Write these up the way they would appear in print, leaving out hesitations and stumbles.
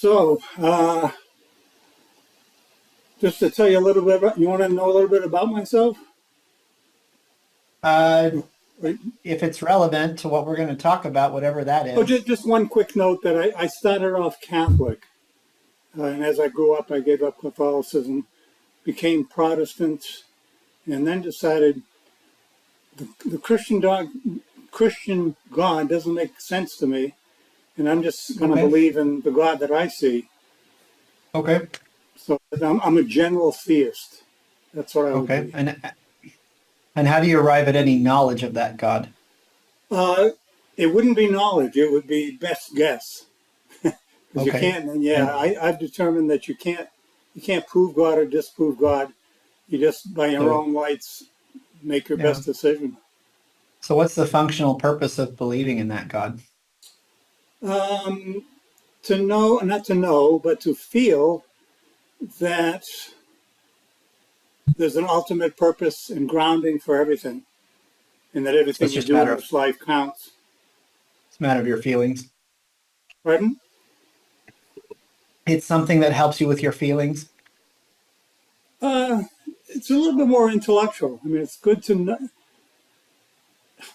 So, just to tell you a little bit about, you want to know a little bit about myself? Uh, Right. if it's relevant to what we're going to talk about, whatever that Oh, is. just one quick note that I started off Catholic, and as I grew up, I gave up Catholicism, became Protestant, and then decided the Christian God doesn't make sense to me, and I'm just going to Okay. believe in the God that I see. Okay. So I'm a general theist. That's what I would Okay. be. And how do you arrive at any knowledge of that God? Uh, it wouldn't be knowledge; it would be best guess. Because you Okay. can't, and yeah, And I've determined that you can't prove God or disprove God. You just by your so, own lights make your yeah. best decision. So what's the functional purpose of believing in that God? Um, to know, not to know, but to feel that there's an ultimate purpose and grounding for everything, and that So everything it's you just a do matter in of this life counts. it's a matter of your feelings. Pardon? It's something that helps you with your feelings. Uh, it's a little bit more intellectual. I mean, it's good to know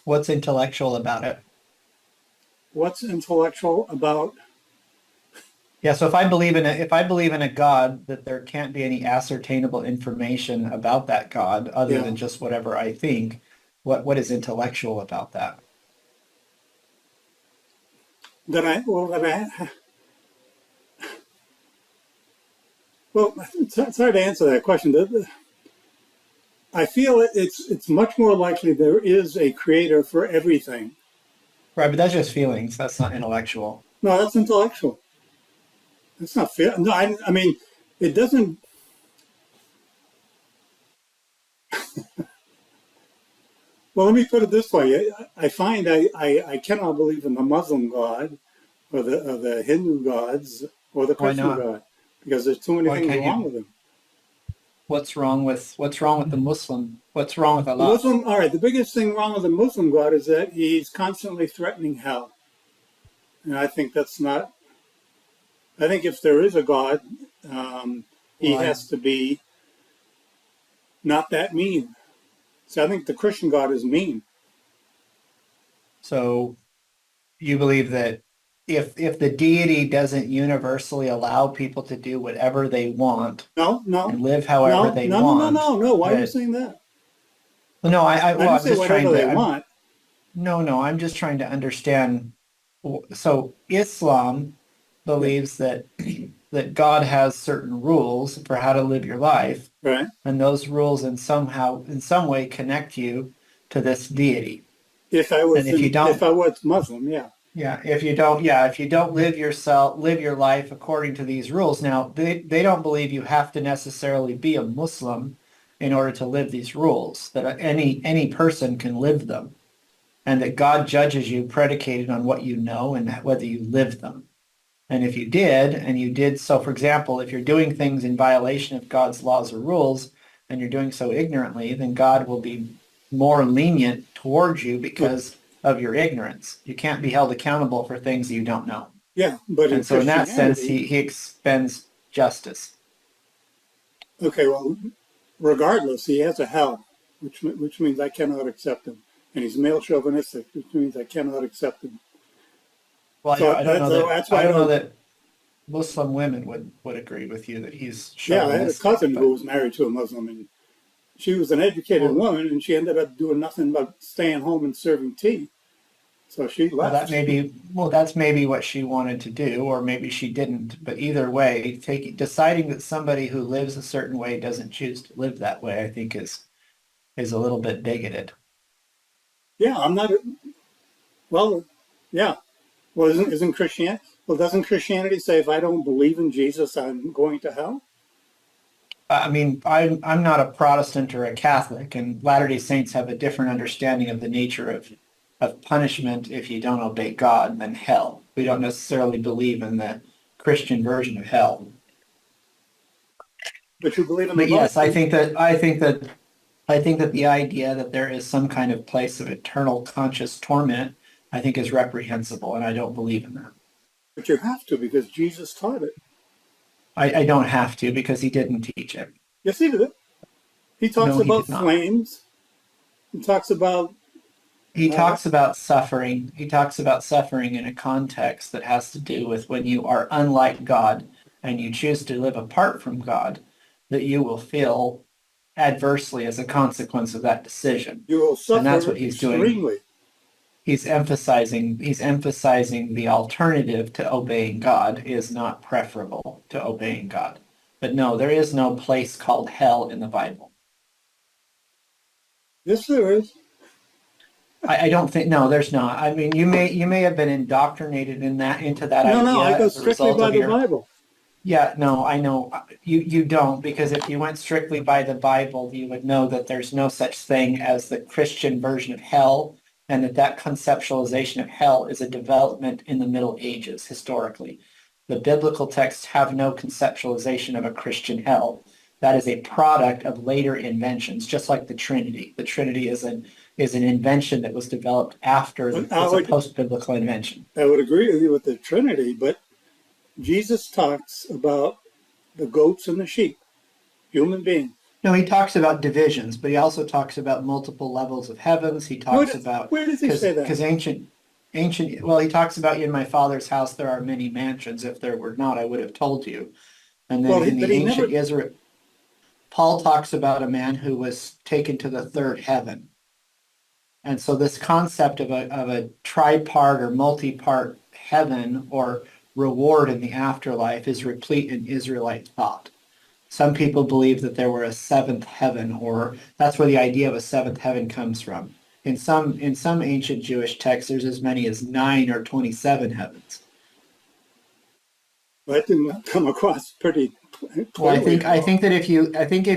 What's intellectual about it? what's intellectual about. Yeah, so if I believe in a God, that there can't be any ascertainable information about that God other Yeah, than just whatever I think, what is intellectual about that? that I well, it's hard to answer that question. I feel it's much more likely there is a creator for everything. Right, but that's just feelings. That's not intellectual. No, that's intellectual. That's not fair. No, I mean, it doesn't. Well, let me put it this way. I find I cannot believe in the Muslim God or the Hindu gods or the Why Christian not? God because there's too many Why things can't wrong you? with them. What's wrong with the Muslim? What's wrong with The Allah? Muslim, all right, the biggest thing wrong with the Muslim God is that he's constantly threatening hell. And I think that's not, I think if there is a God, um, he Why? has to be not that mean. So I think the Christian God is mean. So you believe that if the deity doesn't universally allow people to do whatever they want No, no, and live however no, they no, no, no, want, no, no. Why are you that saying that? well, no, I well, didn't I'm say just trying whatever they to, want. no, I'm just trying to understand. So Islam Yeah, believes that that God has certain rules for how to live your life, right. and those rules in some way connect you to this deity. And if you If don't, I was Muslim, yeah, if you don't live your life according to these rules. Now, they don't believe you have to necessarily be a Muslim in order to live these rules, that any person can live them, and that God judges you predicated on what you know and whether you live them. And if you did so, for example, if you're doing things in violation of God's laws or rules and you're doing so ignorantly, then God will be more lenient towards you okay, because of your ignorance. You can't be held accountable for things you don't know. yeah. But in And so in that sense, Christianity, he expends justice. okay, well, regardless, he has a hell, which means I cannot accept him, and he's male chauvinistic, which means I cannot accept him. Well, So that's why I I don't know don't. that Muslim women would agree with you that he's Yeah, I had a chauvinistic, cousin who but was married to a Muslim, and she was an educated well, woman, and she ended up doing nothing but staying home and serving tea. So she left. That's maybe what she wanted to do, or maybe she didn't. But either way, deciding that somebody who lives a certain way doesn't choose to live that way, I think is a little bit bigoted. Yeah, I'm not. Well, yeah. Well, isn't Christianity? Well, doesn't Christianity say if I don't believe in Jesus, I'm going to hell? I mean, I'm not a Protestant or a Catholic, and Latter-day Saints have a different understanding of the nature of punishment if you don't obey God than hell. We don't necessarily believe in the Christian version of hell. But you believe in the But yes, Bible. I think that the idea that there is some kind of place of eternal conscious torment, I think is reprehensible, and I don't believe in that. But you have to because Jesus taught it. I don't have to because he didn't teach it. Yes, he did. He talks No, he about did not. flames. He talks about He uh, talks about suffering. He talks about suffering in a context that has to do with when you are unlike God and you choose to live apart from God, that you will feel adversely as a consequence of that decision. you will And that's suffer what he's doing. extremely. He's emphasizing the alternative to obeying God is not preferable to obeying God. But no, there is no place called hell in the Bible. Yes, there is. I don't think no, there's not. I mean, you may have been indoctrinated into that No, no, I idea go as a strictly result by of the your Bible. yeah, no, I know you don't because if you went strictly by the Bible, you would know that there's no such thing as the Christian version of hell, and that conceptualization of hell is a development in the Middle Ages historically. The biblical texts have no conceptualization of a Christian hell. That is a product of later inventions, just like the Trinity. The Trinity is an invention that was developed after But it's a post-biblical invention. I would agree with you with the Trinity, but Jesus talks about the goats and the sheep, human beings. No, he talks about divisions, but he also talks about multiple levels of heavens. He Where talks does, about where does he say that? because ancient well, he talks about in my father's house there are many mansions. If there were not, I would have told you. And then Well, in but the he ancient never. Israel, Paul talks about a man who was taken to the third heaven. And so this concept of a tripart or multi-part heaven or reward in the afterlife is replete in Israelite thought. Some people believe that there were a seventh heaven, or that's where the idea of a seventh heaven comes from. In some ancient Jewish texts, there's as many as 9 or 27 heavens. That didn't come across pretty Well, I clearly think at I all. think that if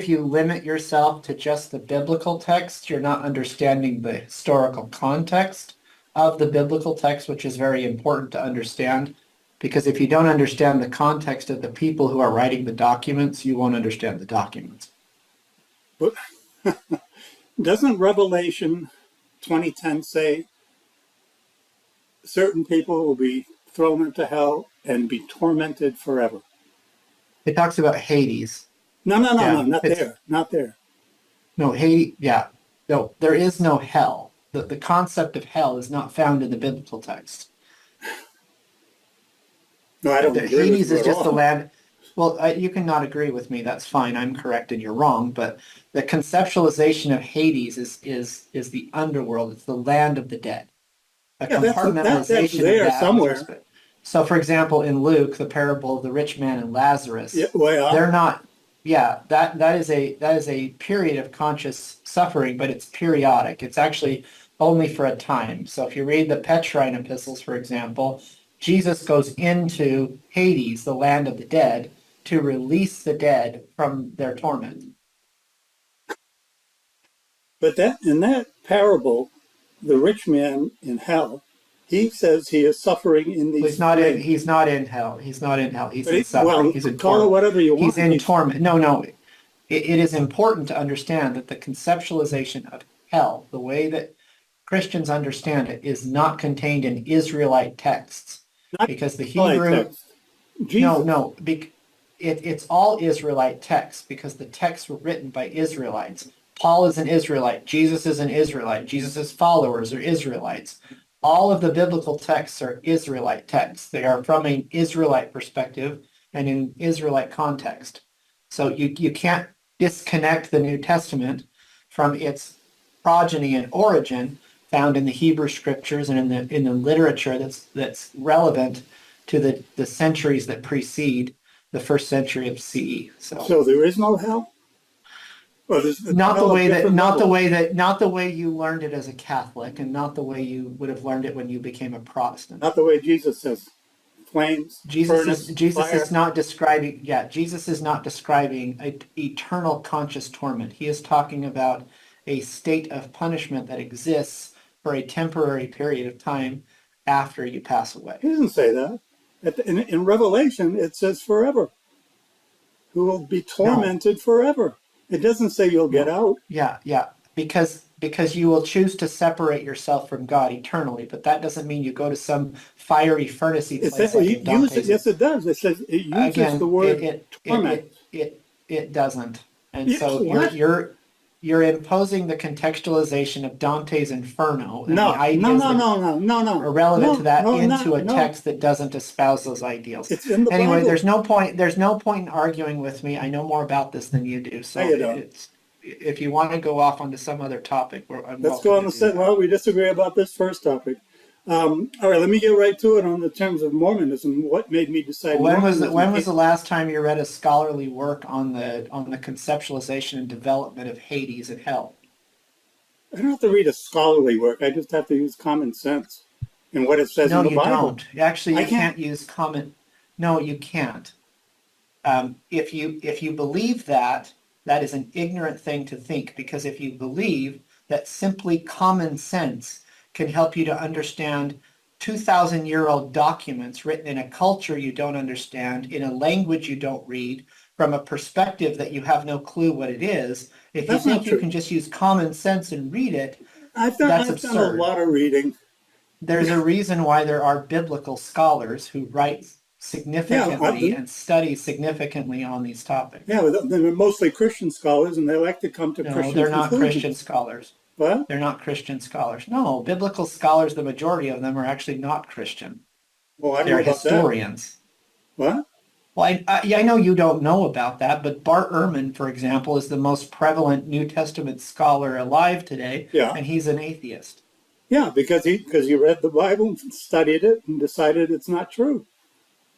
you limit yourself to just the biblical text, you're not understanding the historical context of the biblical text, which is very important to understand. Because if you don't understand the context of the people who are writing the documents, you won't understand the documents. But doesn't Revelation 2010 say certain people will be thrown into hell and be tormented forever? It talks about Hades. No, no, no, no, Yeah, not it's there, not there. no Hades. Yeah, no, there is no hell. The concept of hell is not found in the biblical text. No, I don't The agree with Hades you is at just the all. land. Well, you can not agree with me. That's fine. I'm correct and you're wrong. But the conceptualization of Hades is the underworld. It's the land of the dead. A Yeah, that's compartmentalization of there that with somewhere. respect. So, for example, in Luke, the parable of the rich man and Yeah, Lazarus, well, they're not. Yeah, that is a period of conscious suffering, but it's periodic. It's actually only for a time. So, if you read the Petrine epistles, for example, Jesus goes into Hades, the land of the dead, to release the dead from their torment. but that in that parable, the rich man in hell, he says he is suffering in Well, these he's not in. flames. He's not in hell. He's not in hell. He's But in suffering. well, He's in call it torment. whatever you He's want. in torment. No, no. It is important to understand that the conceptualization of hell, the way that Christians understand it, is not contained in Israelite texts, Not because the Israelite Hebrew. text. No, Jesus. no. It's all Israelite texts because the texts were written by Israelites. Paul is an Israelite. Jesus is an Israelite. Jesus' followers are Israelites. All of the biblical texts are Israelite texts. They are from an Israelite perspective and in Israelite context. So you can't disconnect the New Testament from its progeny and origin found in the Hebrew scriptures and in the literature that's relevant to the centuries that precede the first century of CE. So So there is no hell? Or there's the not the hell of way that different not the levels? way that not the way you learned it as a Catholic, and not the way you would have learned it when you became a Protestant. Not the way Jesus says. Flames, Jesus is furnace, Jesus is fire. not describing yeah, Jesus is not describing eternal conscious torment. He is talking about a state of punishment that exists for a temporary period of time after you pass away. He doesn't say that. In Revelation, it says forever. Who will be No, tormented forever. It doesn't say you'll get no. out. Yeah, yeah. Because because you will choose to separate yourself from God eternally, but that doesn't mean you go to some fiery furnace It place says like it in uses, Dante's. yes, it does. It says it uses the Again, word torment. it doesn't. And Yeah, so what? you're imposing the contextualization of Dante's Inferno and the No, no, ideas no, that no, no, no, are no, relevant to no, that no, into not, a no. text that doesn't espouse those ideals. It's in the Anyway, Bible. there's no point in arguing with me. I know more about this than you do. No, So you don't. it's if you want to go off onto some other topic, I'm Let's go welcome on to the do set. that. Well, we disagree about this first topic. All right, let me get right to it on the terms of Mormonism. What made me decide Mormonism? When was the last time you read a scholarly work on the conceptualization and development of Hades and hell? I don't have to read a scholarly work. I just have to use common sense and what it says in No, the you Bible. don't. Actually, I you can't. can't use common. No, you can't. If you believe that, that is an ignorant thing to think, because if you believe that simply common sense can help you to understand 2,000-year-old documents written in a culture you don't understand, in a language you don't read, from a perspective that you have no clue what it is, if you That's not think you true. can just use common sense and read it, I've done. that's I've done a absurd. lot of reading. There's a reason why there are biblical scholars who write Yeah, I've significantly been. and study significantly on these topics. Yeah, they're mostly Christian scholars, and they like to come to No, Christian they're not Christian conclusions. scholars. But They're not Christian scholars. No, biblical scholars, the majority of them are actually not Christian. well, I don't know They're about that. historians. What? Well, I know you don't know about that, but Bart Ehrman, for example, is the most prevalent New Testament scholar alive today, Yeah, and he's an atheist. yeah, because he read the Bible, studied it, and decided it's not true.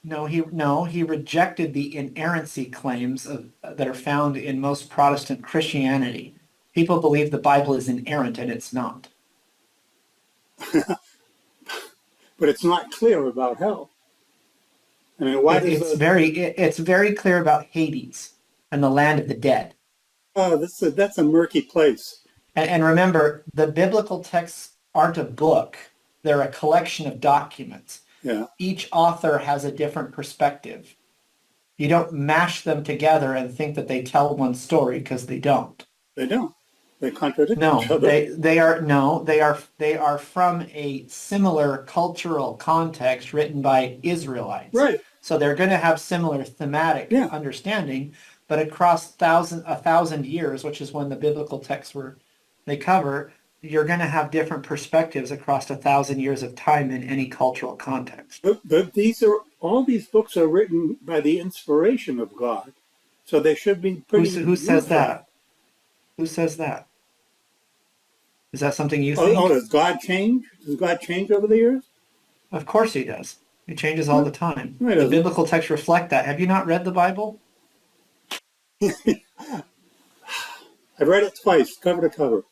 No, he rejected the inerrancy claims that are found in most Protestant Christianity. People believe the Bible is inerrant, and it's not. But it's not clear about hell. I mean, why does It's very clear about Hades and the land of the dead. oh, that's a murky place. And remember, the biblical texts aren't a book; they're a collection of documents. Yeah, Each author has a different perspective. You don't mash them together and think that they tell one story, because they don't. they don't. They contradict each No, other. they are from a similar cultural context written by Israelites. Right. So they're going to have similar thematic Yeah. understanding, but across a thousand years, which is when the biblical texts they cover, you're going to have different perspectives across 1,000 years of time in any cultural context. But all these books are written by the inspiration of God, so they should be pretty Who says unified. that? Who says that? Is that something you Oh, think? does God change? Does God change over the years? Of course he does. He changes all No, the time. no, he The doesn't. biblical texts reflect that. Have you not read the Bible? I've read it twice, cover to cover.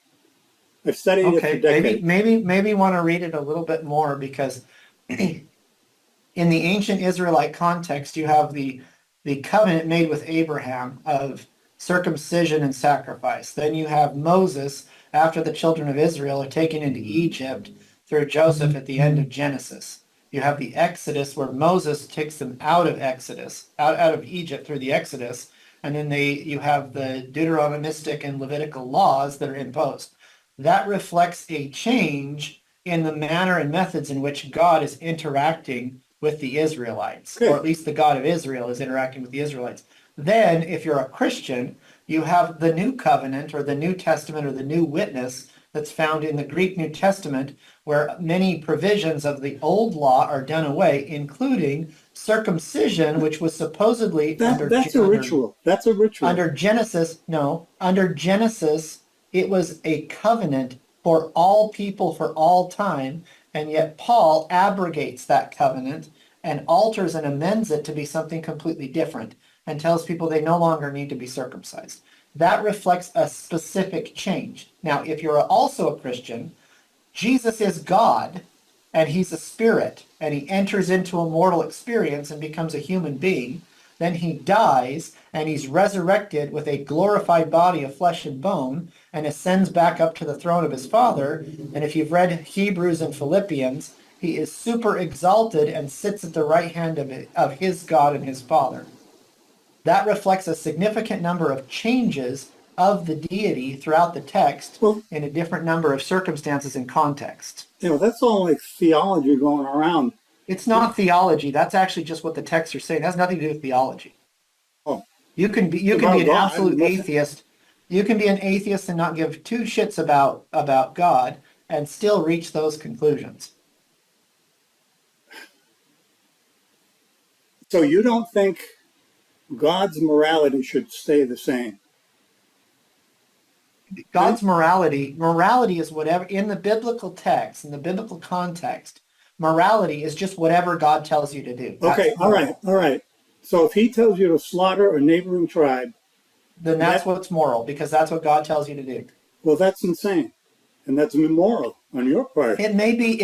I've studied it for Okay, decades. maybe want to read it a little bit more, because in the ancient Israelite context, you have the covenant made with Abraham of circumcision and sacrifice. Then you have Moses after the children of Israel are taken into Egypt through Joseph at the end of Genesis. You have the Exodus, where Moses takes them out of out of Egypt through the Exodus, and then you have the Deuteronomistic and Levitical laws that are imposed. That reflects a change in the manner and methods in which God is interacting with the Israelites, or Okay. at least the God of Israel is interacting with the Israelites. Then, if you're a Christian, you have the New Covenant or the New Testament or the New Witness that's found in the Greek New Testament, where many provisions of the old law are done away, including circumcision, which was supposedly That's a ritual. That's a ritual. under Genesis, it was a covenant for all people for all time, and yet Paul abrogates that covenant and alters and amends it to be something completely different, and tells people they no longer need to be circumcised. That reflects a specific change. Now, if you're also a Christian, Jesus is God, and he's a spirit, and he enters into a mortal experience and becomes a human being. Then he dies, and he's resurrected with a glorified body of flesh and bone, and ascends back up to the throne of his Father. And if you've read Hebrews and Philippians, he is super exalted and sits at the right hand of his God and his Father. That reflects a significant number of changes of the deity throughout the text Well, in a different number of circumstances and context. that's all like theology going around. It's not theology. That's actually just what the texts are saying. It has nothing to do with theology. Oh, You can be about an God. absolute atheist. You can be an atheist and not give two shits about God and still reach those conclusions. So you don't think God's morality should stay the same? God's morality is whatever in the biblical text, in the biblical context, morality is just whatever God tells you to do. Okay, all right. So if he tells you to slaughter a neighboring tribe, Then that's what's moral, because that's what God tells you to do. well, that's insane. And that's immoral on your part. It may be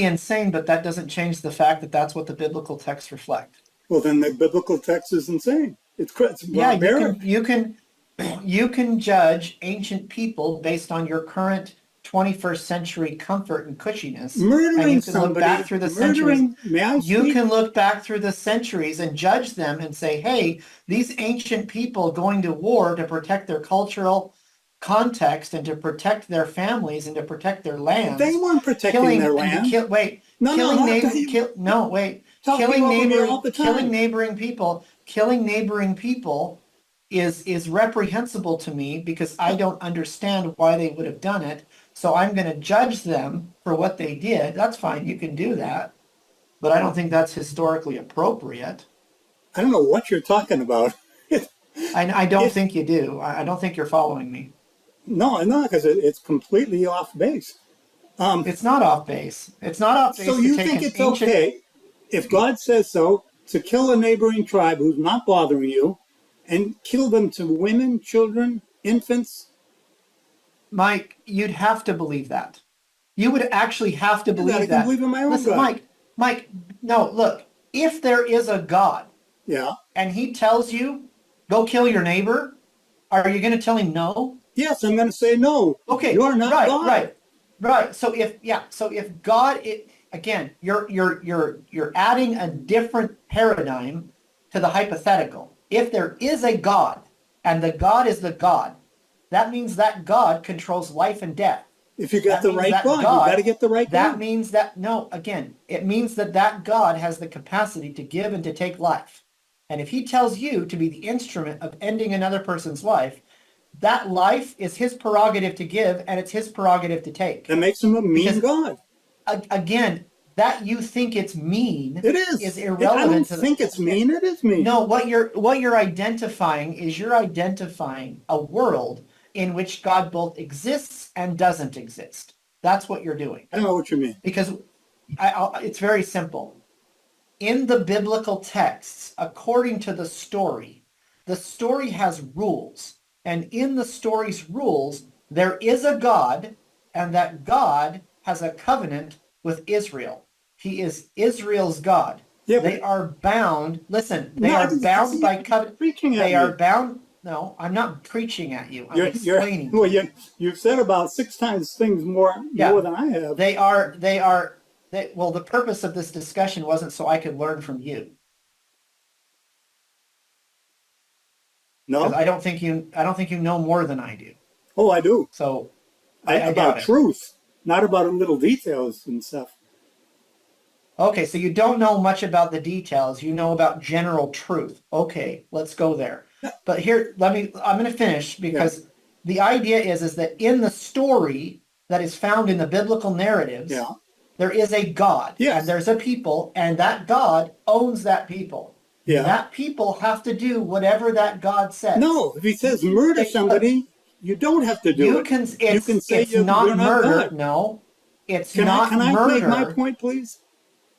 insane, but that doesn't change the fact that that's what the biblical texts reflect. Well, then the biblical text is insane. It's Yeah, barbaric. you can judge ancient people based on your current 21st century comfort and cushiness. Murdering and you can somebody, look back through the centuries. may I You speak? can look back through the centuries and judge them and say, hey, these ancient people going to war to protect their cultural context and to protect their families and to protect their lands. They weren't protecting their land. Killing neighboring people is reprehensible to me because I don't understand why they would have done it. So I'm going to judge them for what they did. That's fine. You can do that. But I don't think that's historically appropriate. I don't know what you're talking about. I don't think you do. I don't think you're following me. No, because it's completely off base. It's not off base. It's not off base. So you think it's okay, if God says so, to kill a neighboring tribe who's not bothering you and kill them to women, children, infants? Mike, you'd have to believe that. You would actually have to believe that. I can believe in my own Listen, God. Mike, no, look, if there is a God Yeah. and he tells you, go kill your neighbor, are you going to tell him no? Yes, I'm going to say no. Okay, You're not God. Right. So if God, again, you're adding a different paradigm to the hypothetical. If there is a God and the God is the God, that means that God controls life and death. If you get the right God, you got to get the right God. That means that, no, again, it means that God has the capacity to give and to take life. And if he tells you to be the instrument of ending another person's life, that life is his prerogative to give and it's his prerogative to take. That makes him a mean God. Again, that you think it's mean is irrelevant. I don't think it's mean. It is mean. No, what you're identifying is you're identifying a world in which God both exists and doesn't exist. That's what you're doing. I don't know what you mean. Because it's very simple. In the biblical texts, according to the story has rules. And in the story's rules, there is a God, and that God has a covenant with Israel. He is Israel's God. Yeah, they are bound. Listen, they are bound by covenant. They are bound. No, I'm not preaching at you. I'm explaining. Well, you've said about 6 times things more than I have. Well, the purpose of this discussion wasn't so I could learn from you. No, I don't think you know more than I do. Oh, I do. So about truth, not about little details and stuff. Okay, so you don't know much about the details. You know about general truth. Okay, let's go there. But here, I'm going to finish because the idea is that in the story that is found in the biblical narratives, there is a God and there's a people, and that God owns that people. Yeah. That people have to do whatever that God says. No, if he says murder somebody, you don't have to do it. You can say you're not murder. God. No, it's not murder. Can I make my point, please?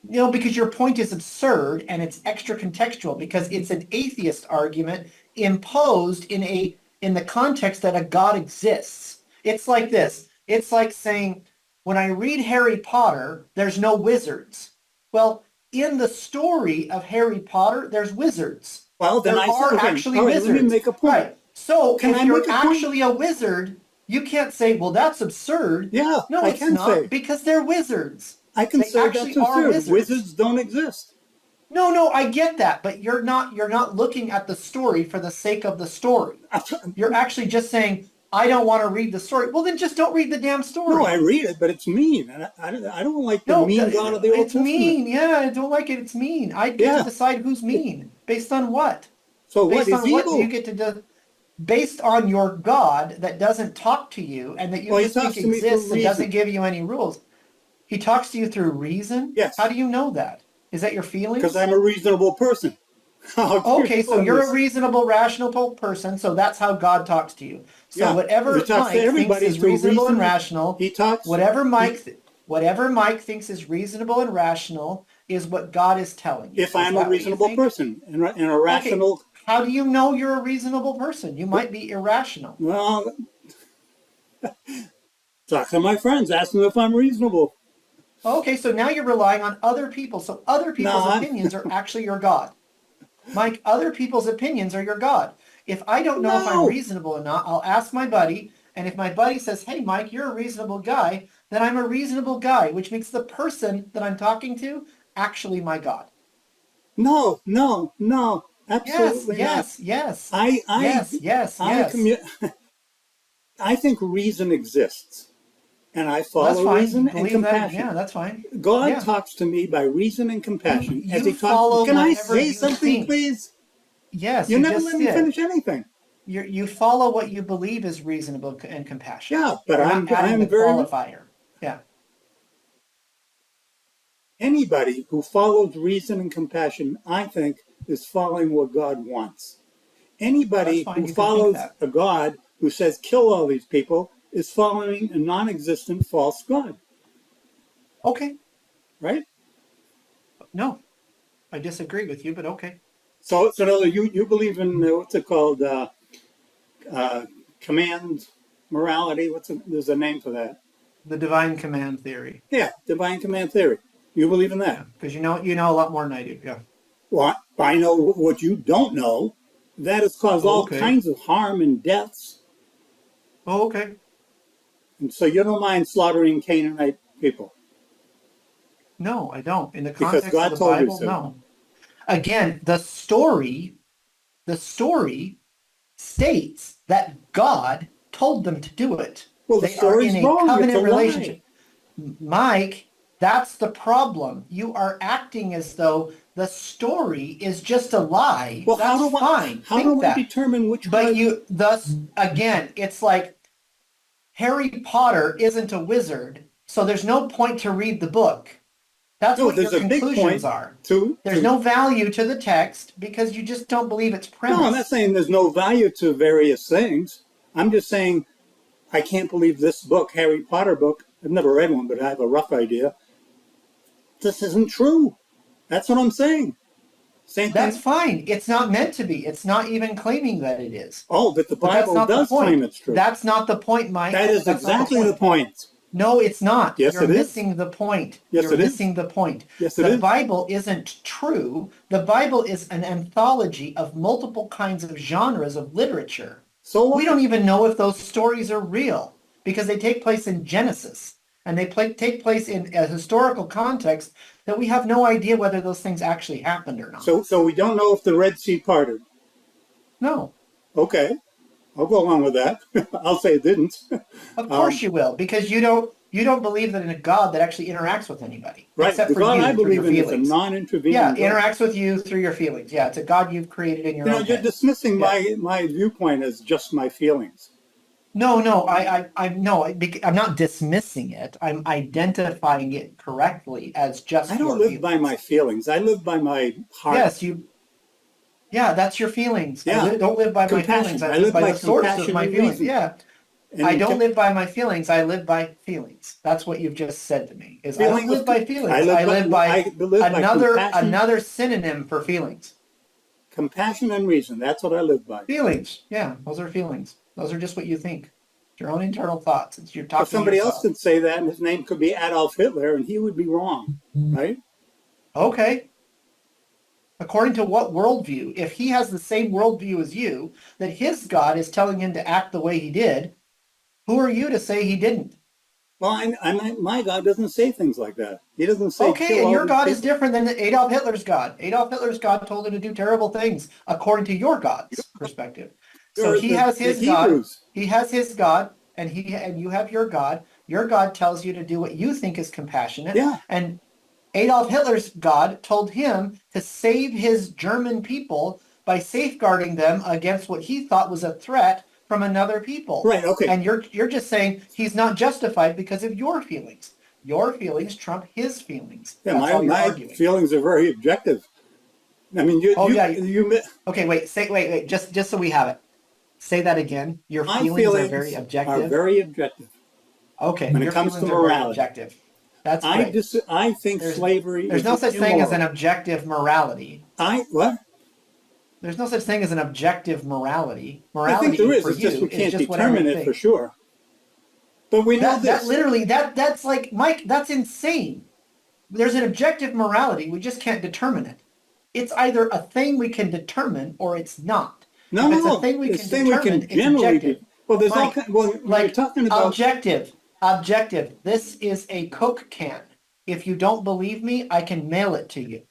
No, because your point is absurd and it's extra contextual because it's an atheist argument imposed in the context that a God exists. It's like this. It's like saying, when I read Harry Potter, there's no wizards. Well, in the story of Harry Potter, there's wizards. Well, then there are actually wizards. Let me make a point. Right. So if you're actually a wizard, you can't say, well, that's absurd. Yeah, no, it's not, because they're wizards. I can say that's absurd. Wizards don't exist. No, I get that, but you're not looking at the story for the sake of the story. You're actually just saying, I don't want to read the story. Well, then just don't read the damn No, I story. read it, but it's mean. And I don't like the No, mean God of the Old it's Testament. mean. Yeah, I don't like it. It's mean. I get to Yeah. decide who's mean. Based on what? So what Based is on what do you evil? get to do? Based on your God that doesn't talk to you and that you Well, he just think talks to me through exists and doesn't reason. give you any rules. He talks to you through reason? How Yes, do you know that? Is that your because feelings? I'm a reasonable person. You're Okay, so telling you're a this. reasonable, rational person, so that's how God talks to you. So Yeah, he whatever talks to Mike thinks everybody is through reasonable and reason. rational, He talks. whatever He Mike whatever Mike thinks is reasonable and rational is what God is telling you. if Is I'm a that what you reasonable think? person and a Okay, rational. how do you know you're a reasonable person? You might be irrational. Well, talk to my friends. Ask them if I'm reasonable. Okay, so now you're relying on other people. So other No, people's opinions are actually your God. Mike, other people's opinions are your God. If I don't know if I'm no, reasonable or not, I'll ask my buddy. And if my buddy says, hey, Mike, you're a reasonable guy, then I'm a reasonable guy, which makes the person that I'm talking to actually my God. no. Yes, Absolutely not. yes, yes, I, I, yes, yes, I yes. commu- I think reason exists, and I Well, that's follow fine. You reason and believe that? compassion. Yeah, that's fine. God Yeah. talks to me by reason and You compassion as you he talks. follow Can I whatever say you something, think. please? Yes, You you never let just me did. finish anything. You follow what you believe is reasonable and compassionate. Yeah, but You're not adding I'm the very qualifier. Yeah, anybody who follows reason and compassion, I think, is following what God wants. that's Anybody fine. who You can think follows that. a God who says kill all these people is following a non-existent false God, Okay. right? No, I disagree with you, but okay. So no, you believe in what's it called? Uh, command morality. There's a name for that. The divine command theory. Yeah, divine command theory. You believe in that? Yeah, because you know a lot more than I do. Yeah. Well, I know what you don't know. That has caused Oh, all okay. kinds of harm and deaths. Oh, okay. And so you don't mind slaughtering Canaanite people No, I don't. In the because context of God the told you Bible, so. no. Again, the story states that God told them to do it. Well, the They are in story's a wrong. It's a covenant lie. relationship. Mike, that's the problem. You are acting as though the story is just a lie. Well, That's fine. how Think do I that. determine which But God? you thus again, it's like Harry Potter isn't a wizard, so there's no point to read the book. That's No, what your there's a big conclusions point are. There's to. no value to the text because you just don't believe its No, I'm not premise. saying there's no value to various things. I'm just saying I can't believe this book, Harry Potter book. I've never read one, but I have a rough idea. This isn't true. That's what I'm saying. Same That's thing. fine. It's not meant to be. It's not even claiming that it is. Oh, but the But that's Bible not the does claim point. it's true. That's not the point, Mike. That is That's not the exactly the point. point. No, it's not. Yes, You're it is. missing the point. Yes, You're it is. missing the point. Yes, it The is. Bible isn't true. The Bible is an anthology of multiple kinds of genres of literature. So We what? don't even know if those stories are real because they take place in Genesis and they take place in a historical context that we have no idea whether those things actually happened or not. So we don't know if the Red Sea parted. No, Okay, I'll go along with that. I'll say it didn't. of course you will because you don't believe that in a God that actually interacts with anybody Right. except The for God I you through your believe in is a feelings. Yeah, non-intervening God. interacts with you through your feelings. Yeah, it's a God you've created in your own You're head. dismissing Yeah. my viewpoint as just my feelings. No, I'm not dismissing it. I'm identifying it correctly as I just don't your live by my feelings. feelings. I live by my heart. Yes, yeah, that's your feelings. Yeah. Don't live by my feelings. Compassion. I I live live by by the source of compassion my and feelings. reason. Yeah, I And don't live by my feelings. I live by feelings. That's what you've just said to me. Is I don't feeling of live by I feelings. live I by live by I live by compassion, another synonym for feelings. compassion and reason. That's what I live by. Feelings. Yeah, those are feelings. Those are just what you think. It's your own internal thoughts. It's you're Well, talking to somebody else yourself. could say that, and his name could be Adolf Hitler, and he would be wrong, right? Okay. According to what worldview? If he has the same worldview as you, that his God is telling him to act the way he did, who are you to say he didn't? Well, my God doesn't say things like that. He doesn't say Okay, kill and all your these God is people. different than Adolf Hitler's God. Adolf Hitler's God told him to do terrible things according to your God's perspective. So Or he has the his God, Hebrews. he has his God, and you have your God. Your God tells you to do what you think is compassionate, Yeah, and Adolf Hitler's God told him to save his German people by safeguarding them against what he thought was a threat from another people. right. Okay. And you're just saying he's not justified because of your feelings. Your feelings trump his feelings. Yeah, That's my all you're my arguing. feelings are very objective. I mean, Oh yeah. you. Okay, wait. Just so we have it. Say that again. Your My feelings are very feelings are objective. very objective Okay, when it your comes to feelings are very morality. objective. That's great. I think There's slavery there's is no such thing as an immoral. objective morality. I what? There's no such thing as an objective morality. I think there Morality is. for It's just we you is can't just whatever determine you it for think. sure. But we know That this. literally that's like Mike, that's insane. There's an objective morality, we just can't determine it. It's either a thing we can determine or it's not. No, If no, it's a no. thing we This can thing we determine, can it's generally objective. do. Well, there's all Mike, kind. Well, when you're like talking about objective. This is a Coke can. If you don't believe me, I can mail it to you.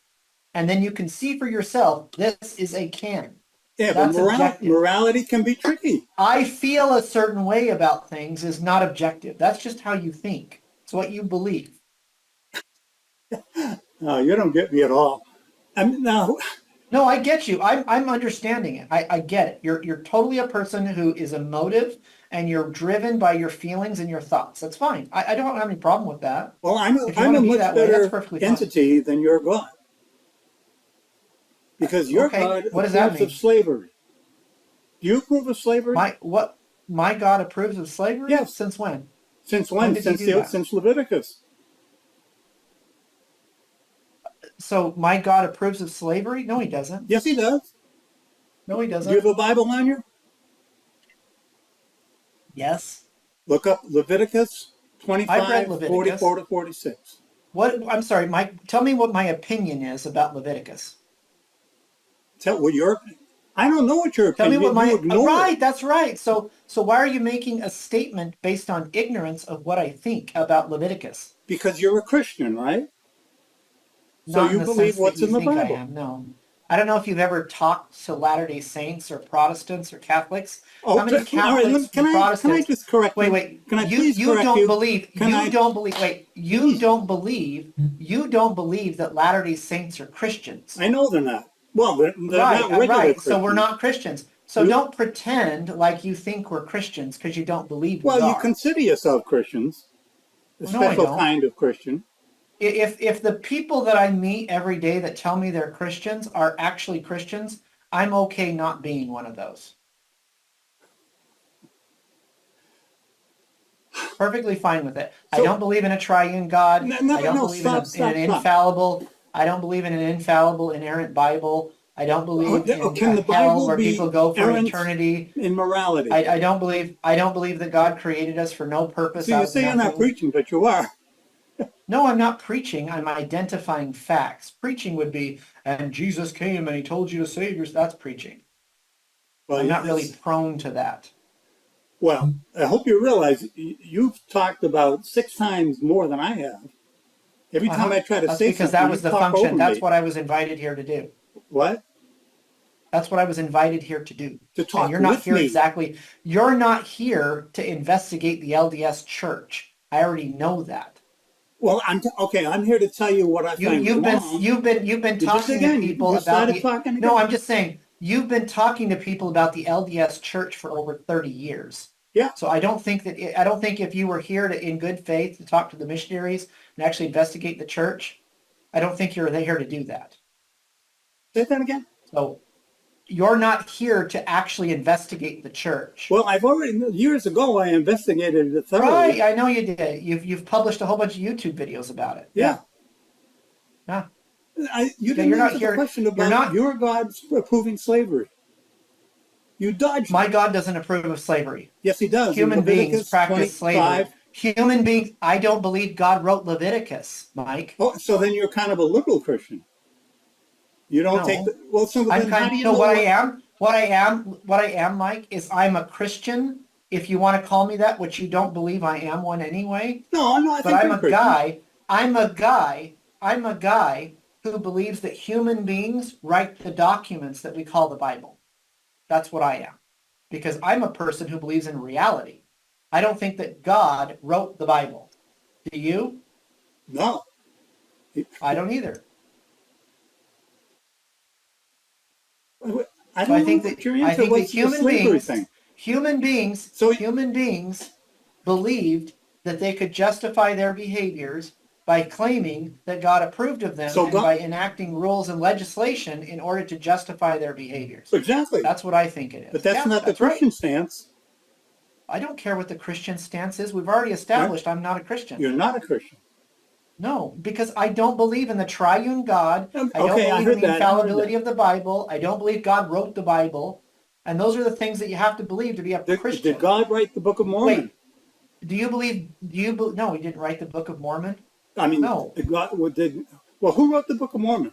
And then you can see for yourself, this is a can. yeah, but That's objective. morality can be tricky. I feel a certain way about things is not objective. That's just how you think. It's what you believe. You don't get me at all. I mean, now, No, I get you. I'm understanding it. I get it. You're totally a person who is emotive and you're driven by your feelings and your thoughts. That's fine. I don't have any problem with that. well, If you I'm want a to be much that way, that's better perfectly fine. entity than your God, because your Okay, God what does that approves of mean? slavery. Do you approve of slavery? My God approves of slavery? Yes. Since when? Since When when? did he do that? Since Leviticus. So my God approves of slavery? No, he doesn't. Yes, he does. No, he Do you have doesn't. a Bible on you? Yes. Look up Leviticus I've read 25, 44 Leviticus. to 46. What I'm sorry, Mike, tell me what my opinion is about Leviticus. Tell what your I don't know what your Tell me what opinion. You my ignore it right, that's right. So why are you making a statement based on ignorance of what I think about Leviticus? because you're a Christian, right? So Not in you the believe sense that what's you in the think I Bible. am. No. I don't know if you've ever talked to Latter-day Saints or Protestants or Catholics. How Oh, many all right. Catholics Can and I Protestants just correct wait, you? wait. Can I You please you correct don't you? believe Can you I don't believe wait, please? you don't believe that Latter-day Saints are Christians. I know they're not. Well, they're Right, not regular right. So we're Christians. not Christians. So You don't pretend like you think we're Christians because you don't believe we well, you are. consider yourself Christians, a No, I special don't. kind of Christian. If the people that I meet every day that tell me they're Christians are actually Christians, I'm okay not being one of those. Perfectly fine with it. I So don't believe in a triune God. no, no, I don't no. believe in Stop, in an stop, stop. infallible. I don't believe in an infallible, inerrant Bible. I don't believe in Can a the hell Bible where people be go for errant eternity. in morality? I don't believe that God created us for no purpose So you out of say you're not nothing. preaching, but you are. No, I'm not preaching. I'm identifying facts. Preaching would be, and Jesus came and he told you to save yourself. That's preaching. Well, I'm not really it's prone to that. well. I hope you realize you've talked about 6 times more than I have. Every time Uh-huh. I try to That's say because something, that you was the talk function. over That's me. what I was invited here to do. What? That's what I was invited here to do. To And talk you're not with here me? exactly. You're not here to investigate the LDS church. I already know that. Well, okay. I'm here to tell you what I You find wrong. you've been You just talking to again, people you about started the talking No, again. I'm just saying you've been talking to people about the LDS church for over 30 years. Yeah. So I don't think if you were here to in good faith to talk to the missionaries and actually investigate the church, I don't think you're here to do that. Say that again. So you're not here to actually investigate the church. Well, I've already years ago I investigated it thoroughly. Right, I know you did. You've published a whole bunch of YouTube videos about it. Yeah. Yeah. Yeah. You Okay, didn't you're not answer the here. question You're about not your God approving slavery. You dodged My it. God doesn't approve of slavery. Yes, he does. In Human beings Leviticus practice slavery. 25. Human beings, I don't believe God wrote Leviticus, Mike. Oh, so then you're kind of a liberal Christian. You don't take No. the, well, so I'm then how do kind you no know what I what? am, what I am, Mike, is I'm a Christian if you want to call me that, which you don't believe I am one anyway. No, no, I But think I'm you're a Christian. guy. I'm a guy who believes that human beings write the documents that we call the Bible. That's what I am. Because I'm a person who believes in reality. I don't think that God wrote the Bible. Do you? No. I don't either. I So I don't know think what that your I answer think that was to the slavery thing. So, human beings believed that they could justify their behaviors by claiming that God approved of them so and by God, enacting rules and legislation in order to justify their behaviors. exactly. That's what I think it But is. that's Yeah, not the that's right. Christian stance. I don't care what the Christian stance is. We've already Right? established I'm not a Christian. You're not a Christian. No, because I don't believe in the triune God. I don't Okay, I believe in heard the that. I heard infallibility that. of the Bible. I don't believe God wrote the Bible. And those are the things that you have to believe to be a Did Christian. God write the Book of Mormon? Wait, no, he didn't write the Book of Mormon. I mean, No. who wrote the Book of Mormon?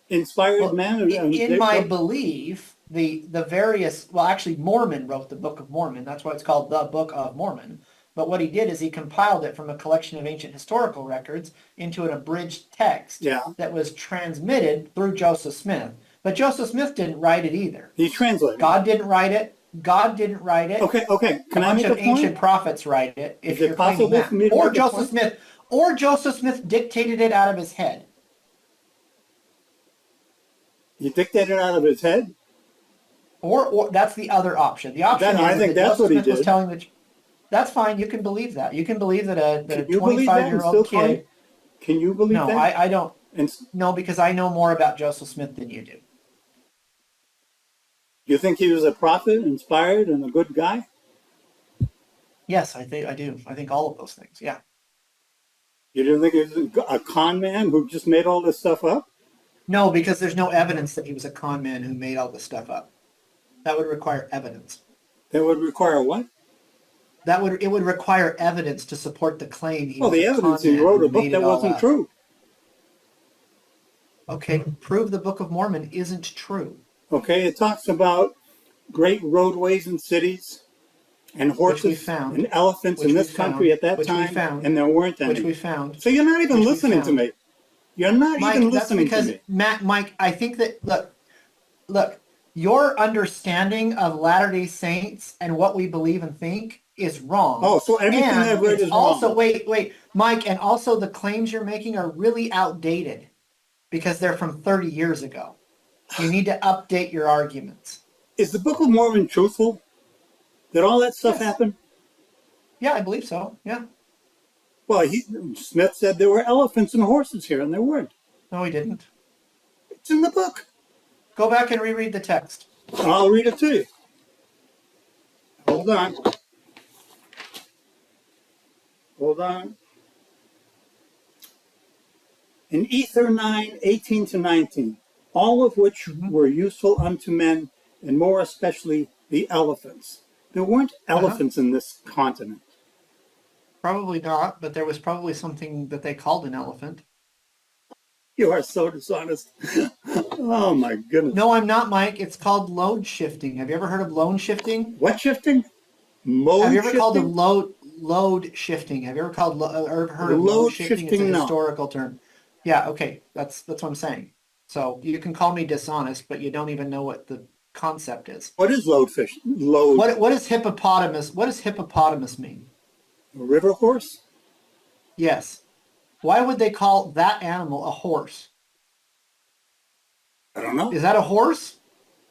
Inspired Well, man? in my belief, the various, well, actually, Mormon wrote the Book of Mormon. That's why it's called the Book of Mormon. But what he did is he compiled it from a collection of ancient historical records into an abridged text Yeah. that was transmitted through Joseph Smith. But Joseph Smith didn't write it either. He translated. God didn't write it. God didn't write it. Okay. A Can I bunch make of a ancient point? prophets write it, if Is it you're claiming possible for that. me to make a point? Or Joseph Smith dictated it out of his head. He dictated out of his head? Or that's the other option. The option I is think that that's Joseph what he Smith was did. telling the. That's fine. You can believe that. You can believe that a Can you believe that and still 25-year-old call you? kid. Can you believe No, that? I don't. And No, because I know more about Joseph Smith than you do. you think he was a prophet, inspired, and a good guy? Yes, I do. I think all of those things. Yeah. You didn't think he was a con man who just made all this stuff up? No, because there's no evidence that he was a con man who made all this stuff up. That would require evidence. That would require what? It would require evidence to support the claim he Well, was the a evidence con he man wrote who a book made it that all wasn't up. true. Okay, prove the Book of Mormon isn't true. Okay, it talks about great roadways in cities and Which we horses found. and elephants in Which we this country found. at that Which we time, found. and there weren't Which any. we found. So you're not even Which we listening to found. me. You're not even Mike, that's listening to because me. Mike, I think that look, your understanding of Latter-day Saints and what we believe and think is wrong. Oh, so everything And I've read it's is also wrong. wait, Mike, and also the claims you're making are really outdated because they're from 30 years ago. You need to update your arguments. Is the Book of Mormon truthful? Did all that stuff Yes. happen? Yeah, I believe so. Yeah. Well, Smith said there were elephants and horses here, and there weren't. No, he didn't. It's in the book. Go back and reread the text. I'll read it to you. Hold on. Hold on. In Ether 9, 18 to 19, all of which were useful unto men, and more especially the elephants. There weren't elephants in this continent. Probably not, but there was probably something that they called an elephant. You are so dishonest. Oh my goodness. No, I'm not, Mike. It's called load shifting. Have you ever heard of load shifting? What shifting? Mode Have you ever shifting? called a load shifting? Have you ever called or heard of Load load shifting? It's a shifting, no. historical term. Yeah, okay. That's what I'm saying. So you can call me dishonest, but you don't even know what the concept is. What is load fish? Load. What is hippopotamus? What does hippopotamus mean? A river horse? Yes. Why would they call that animal a horse? I don't know. Is that a horse?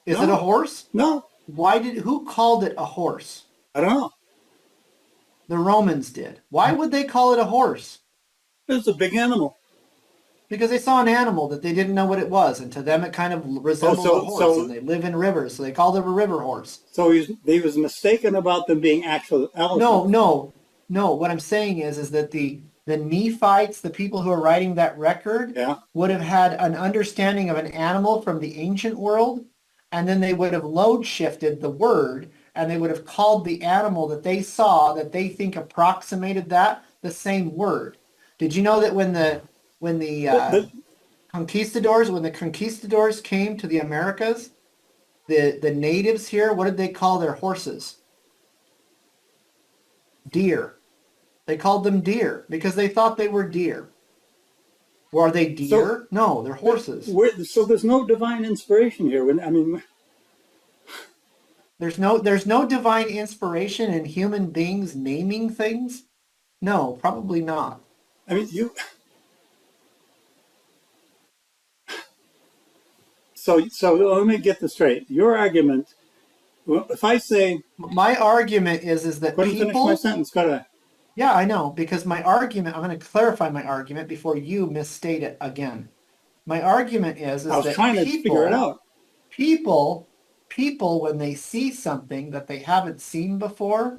Is it a horse? No, Who called it a horse? I don't know. The Romans did. Why would they call it a horse? It's a big animal. Because they saw an animal that they didn't know what it was, and to them it kind of resembled a horse, and they live in rivers, so they called it a river horse. So he was mistaken about them being actual elephants. No. What I'm saying is that the Nephites, the people who are writing that record, would have had an understanding of an animal from the ancient world, and then they would have load shifted the word, and they would have called the animal that they saw, that they think approximated that, the same word. Did you know that when the conquistadors came to the Americas, the natives here, what did they call their horses? Deer. They called them deer because they thought they were deer. Were they So, deer? No, they're horses. so there's no divine inspiration here. I mean, There's no divine inspiration in human beings naming things. No, probably not. I mean, you. So let me get this straight. Your argument, well, if I say, My argument is I that couldn't finish my people. sentence, could I? Yeah, I know, because my argument, I'm going to clarify my argument before you misstate it again. My argument I is was that trying to figure it out. people, people, when they see something that they haven't seen before,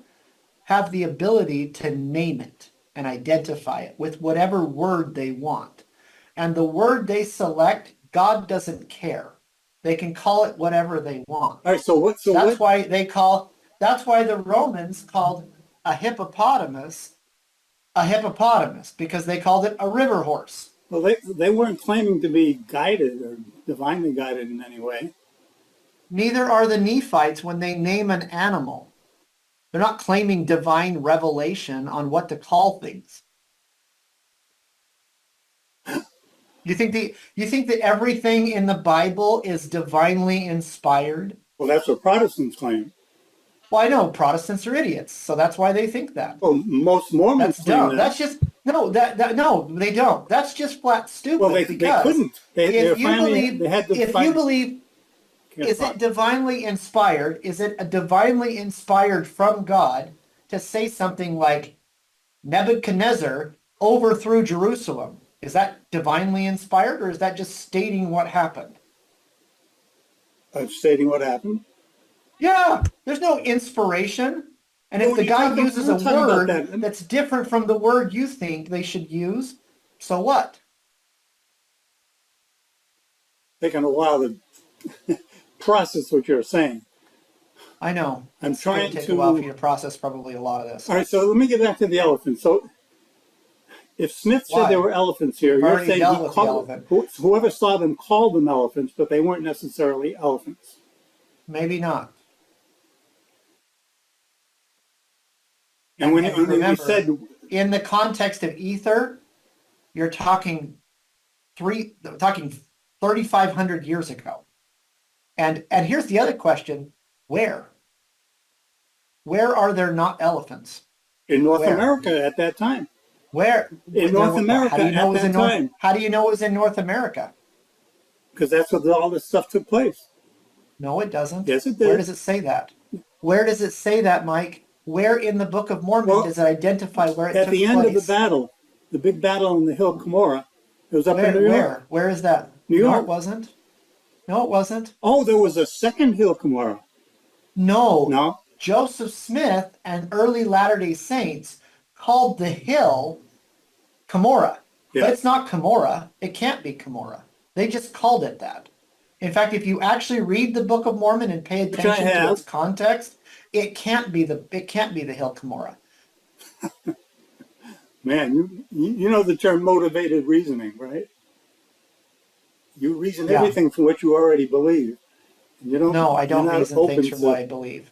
have the ability to name it and identify it with whatever word they want. And the word they select, God doesn't care. They can call it whatever they want. All right. So what? So That's what? why that's why the Romans called a hippopotamus a hippopotamus because they called it a river horse. Well, they weren't claiming to be guided or divinely guided in any way. Neither are the Nephites when they name an animal. They're not claiming divine revelation on what to call things. You think that everything in the Bible is divinely inspired? Well, that's what Protestants claim. Well, I know Protestants are idiots, so that's why they think that. Well, most Mormons That's claim dumb. that. That's just no. That no, they don't. That's just flat Well, stupid. they Because couldn't. They if you finally believe, they had to if you find. believe, Can't is it talk. divinely inspired? Is it a divinely inspired from God to say something like Nebuchadnezzar overthrew Jerusalem? Is that divinely inspired, or is that just stating what happened? Stating what happened. Yeah, there's no inspiration. And Well, if the guy uses a we're talking about word that. that's different from the word you think they should use, so what? Taking a while to process what you're saying. I know. I'm It's going trying to take a while for to. you to process probably a lot of this. All right, so let me get back to the elephant. So, if Smith said there Why? were elephants here, We've you're already saying he dealt with the called elephant. whoever saw them called them elephants, but they weren't necessarily elephants. Maybe not. And when, And when we said, remember, in the context of ether, you're talking 3,500 years ago. And here's the other question: where? Where are there not elephants? in North Where? America at that time, Where? in There, North how America do you know at it was that in North? time, How do you know it was in North America? because that's where all this stuff took place. No, it doesn't. Yes, it Where did. does it say that? Where does it say that, Mike? Where in the Book of Mormon Well, does it identify where it at took the end of the place? battle, the big battle on the hill Cumorah, it was up in New York. Where is that? New No, it York. wasn't. No, it wasn't. Oh, there was a second hill Cumorah. No. No. Joseph Smith and early Latter-day Saints called the hill Cumorah. But it's Yes. not Cumorah. It can't be Cumorah. They just called it that. In fact, if you actually read the Book of Mormon and pay Which I attention to its have. context, it can't be the hill Cumorah. Man, you know the term motivated reasoning, right? You reason Yeah. everything from what you already believe. You don't. No, I You're don't not reason things open from what to. I believe.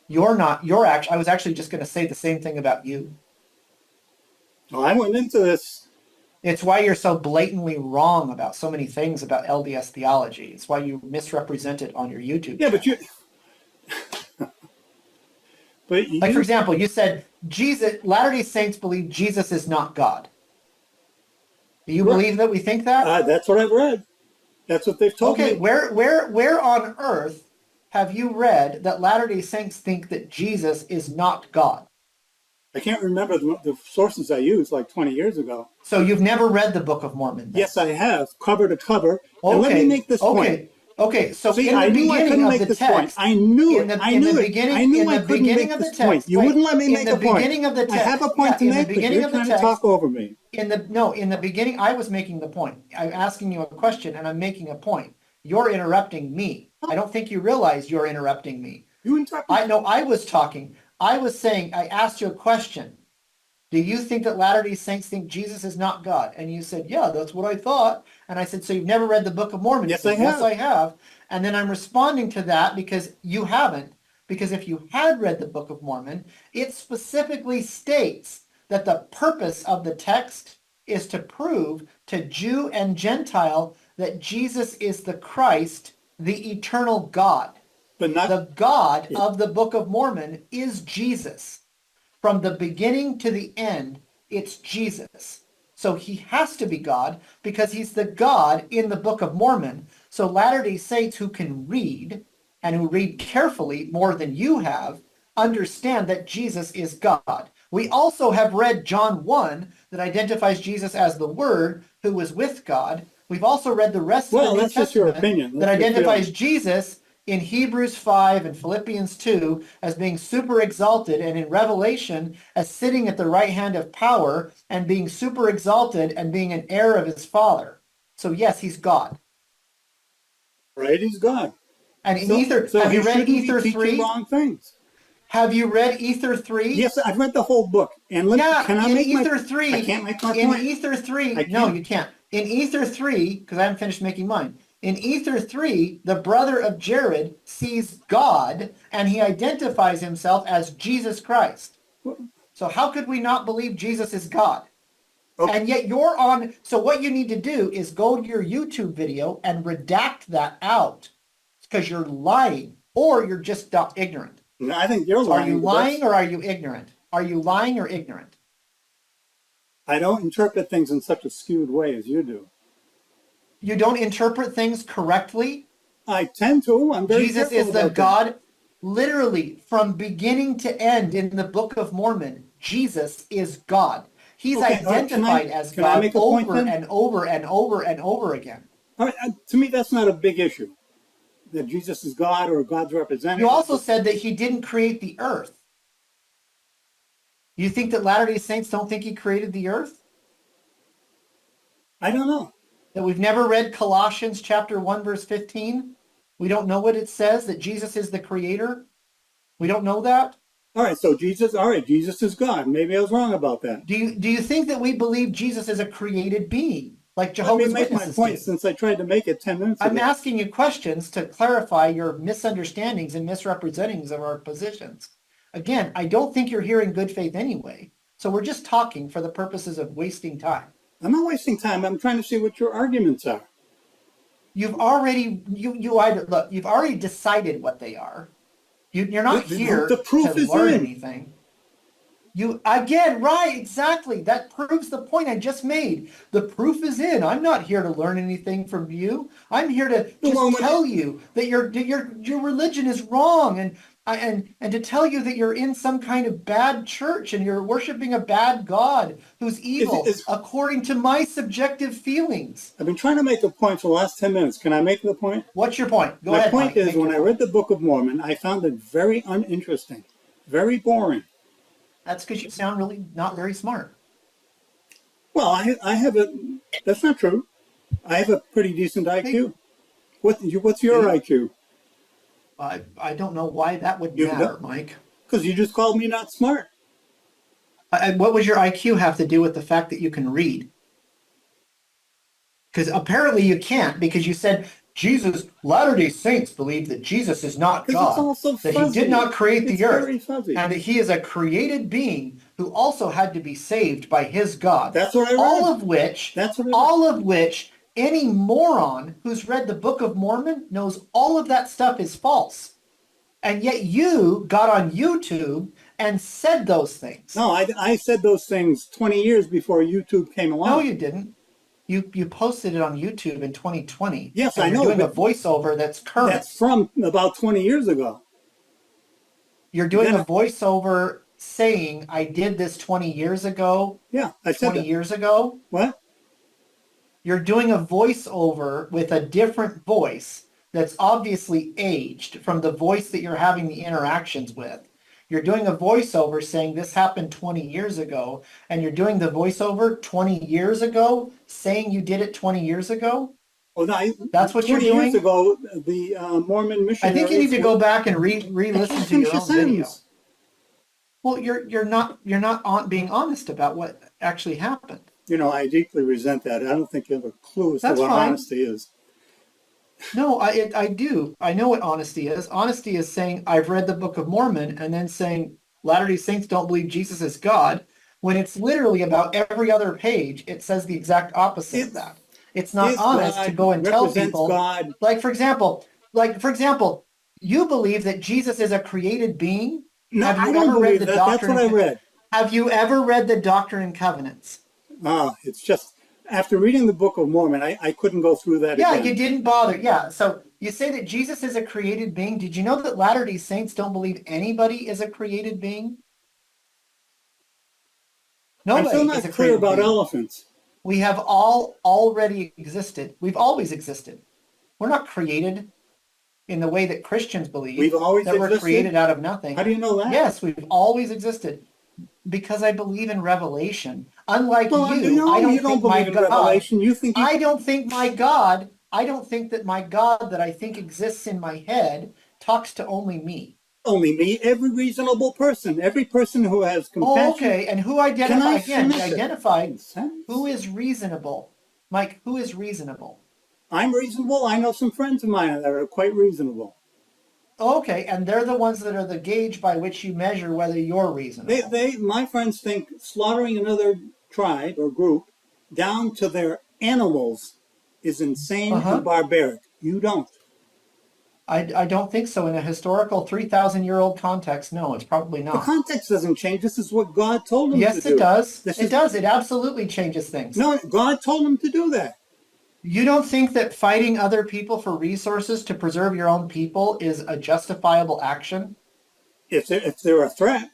You're not. You're actually. I was actually just going to say the same thing about you. Oh, I went into this. It's why you're so blatantly wrong about so many things about LDS theology. It's why you misrepresent it on your YouTube Yeah, channel. but Like, for you. example, you said Latter-day Saints believe Jesus is not God. Do you Right. believe that we think that? That's what I've read. That's what they've told Okay, me. where on earth have you read that Latter-day Saints think that Jesus is not God? I can't remember the sources I used like 20 years ago. So you've never read the Book of Mormon then? Yes, I have, cover to cover. And let me Okay, make this point. okay, okay. So See, in I the knew I beginning couldn't of make the this point. text, I knew in it. the I in the knew it. I beginning knew in I the couldn't beginning make of the this point. text, You wait, wouldn't let me in make the a point. beginning of the I have a text, point yeah, to in the make, but beginning you're of the trying to talk text, over me. in the beginning, I was making the point. I'm asking you a question and I'm making a point. You're interrupting me. I don't think you realize you're interrupting me. You interrupted. I know I was talking. I was saying, I asked you a question. Do you think that Latter-day Saints think Jesus is not God? And you said, yeah, that's what I thought. And I said, so you've never read the Book of Mormon? You Yes, I said, yes, have. I have. And then I'm responding to that because you haven't. Because if you had read the Book of Mormon, it specifically states that the purpose of the text is to prove to Jew and Gentile that Jesus is the Christ, the eternal God. But not The God of the Book of Mormon is Jesus. From the beginning to the end, it's Jesus. So he has to be God because he's the God in the Book of Mormon. So Latter-day Saints who can read and who read carefully more than you have understand that Jesus is God. We also have read John 1 that identifies Jesus as the Word who was with God. We've also read the rest of the well, New that's just your Testament opinion. that That's your identifies feeling. Jesus in Hebrews 5 and Philippians 2 as being super exalted, and in Revelation as sitting at the right hand of power and being super exalted and being an heir of his Father. So yes, he's God. Right? He's God. And in So, Ether, so have he you read shouldn't be Ether teaching 3? wrong things. Have you read Ether 3? Yes, I've read the whole book. And Yeah, can I in make my? Ether I 3, can't make my in point. Ether 3, I no, can't. you can't. In Ether 3, because I haven't finished making mine. In Ether 3, the brother of Jared sees God and he identifies himself as Jesus Christ. So how could we not believe Jesus is God? Okay. And yet you're on, so what you need to do is go to your YouTube video and redact that out because you're lying or you're just ignorant. No, I think you're So are you lying, but lying or are you ignorant? Are you lying or ignorant? I don't interpret things in such a skewed way as you do. You don't interpret things correctly. I tend to. I'm very Jesus careful is the about that. God, literally from beginning to end in the Book of Mormon. Jesus is God. He's Okay, all right. identified as Can I God make a point over then? and over and over and over again. All right, to me, that's not a big issue. That Jesus is God or God's You representative. also said that he didn't create the earth. You think that Latter-day Saints don't think he created the earth? I don't know. That we've never read Colossians chapter 1, verse 15? We don't know what it says, that Jesus is the creator? We don't know that? All right, so Jesus. All right, Jesus is God. Maybe I was wrong about that. Do you think that we believe Jesus is a created being, like Let me Jehovah's make my Witnesses point do? since I tried to make it 10 minutes I'm ago. asking you questions to clarify your misunderstandings and misrepresentings of our positions. Again, I don't think you're here in good faith anyway, so we're just talking for the purposes of wasting time. I'm not wasting time. I'm trying to see what your arguments are. You've already you've already decided what they are. You're The, not the, the here to proof is learn in. anything. You again, right, exactly. That proves the point I just made. The proof is in. I'm not here to learn anything from you. I'm here to just Well, tell you that your religion is wrong and to tell you that you're in some kind of bad church and you're worshiping a bad God who's evil is, according to my subjective feelings. I've been trying to make a point for the last 10 minutes. Can I make the point? What's your point? Go My ahead, point Mike. is Make when your I read point. the Book of Mormon, I found it very uninteresting, very boring. That's because you sound really not very smart. Well, I have a, that's not true. I have a pretty decent Hey, IQ. What's do your you? IQ? I don't know why that would You matter, Mike. because you just called me not smart. What would your IQ have to do with the fact that you can read? Because apparently you can't, because you said Jesus, Latter-day Saints believe that Jesus is not Because it's God, all so that he did fuzzy. not create It's the earth, very fuzzy. and that he is a created being who also had to be saved by his God. That's what I All read. of which, That's what I read. all of which, any moron who's read the Book of Mormon knows all of that stuff is false. And yet you got on YouTube and said those things. No, I said those things 20 years before YouTube came No, along. you didn't. You posted it on YouTube in 2020, Yes, and I you're know, doing a but voiceover that's that's current. from about 20 years ago. You're doing a Then, voiceover saying, I did this 20 years ago, yeah, I said 20 that. years ago. What? You're doing a voiceover with a different voice that's obviously aged from the voice that you're having the interactions with. You're doing a voiceover saying this happened 20 years ago, and you're doing the voiceover 20 years ago, saying you did it 20 years ago. Well, no, That's what you're 20 years doing. ago, the Mormon I think you need missionaries to were. go back and I re-listen can't to finish your a own video. sentence. Well, you're not being honest about what actually happened. You know, I deeply resent that. I don't think you have a clue as to That's what fine. honesty is. No, I do. I know what honesty is. Honesty is saying I've read the Book of Mormon and then saying Latter-day Saints don't believe Jesus is God, when it's literally about every other page, it says the exact opposite of Is, that. It's not is honest to God go and tell represents people, God? like for example, you believe that Jesus is a created being. No, Have I you don't ever read believe the that. That's what Doctrine I and read. Have you ever read the Doctrine and Covenants? It's just after reading the Book of Mormon, I couldn't go through that Yeah, you again. didn't bother. Yeah. So you say that Jesus is a created being. Did you know that Latter-day Saints don't believe anybody is a created being? I'm still Nobody is not a clear created about being. elephants. We have all already existed. We've always existed. We're not created in the way that Christians We've believe always that we're existed. created out of How do nothing. you know that? Yes, we've always existed because I believe in revelation. Unlike Well, you, I no, you don't don't think my believe in God, revelation. You think you. I don't think that my God that I think exists in my head talks to only me. Only me, every reasonable person, every person who has Oh, compassion. okay. And who Can I identify again? You finish it? identified who Sense. is reasonable. Mike, who is reasonable? I'm reasonable. I know some friends of mine that are quite reasonable. Okay, and they're the ones that are the gauge by which you measure whether you're reasonable. My friends think slaughtering another tribe or group down to their animals is insane and Uh-huh. barbaric. You don't. I don't think so in a historical 3,000-year-old context. No, it's probably The not. context doesn't change. This is what God told them to Yes, it do. does. This It is does. It absolutely changes things. no. God told them to do that. You don't think that fighting other people for resources to preserve your own people is a justifiable action? If they're a threat,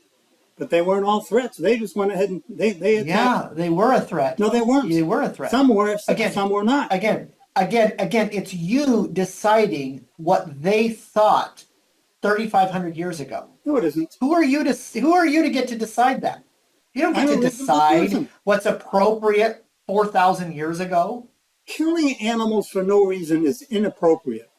but they weren't all threats. They just went ahead and they attacked. Yeah, they were a threat. No, they weren't. They were a threat. Some were, Again, some were not. again, it's you deciding what they thought 3,500 years ago. No, it isn't. Who are you to get to decide that? You don't get I'm a to reasonable decide person. what's appropriate 4,000 years ago. Killing animals for no reason is inappropriate.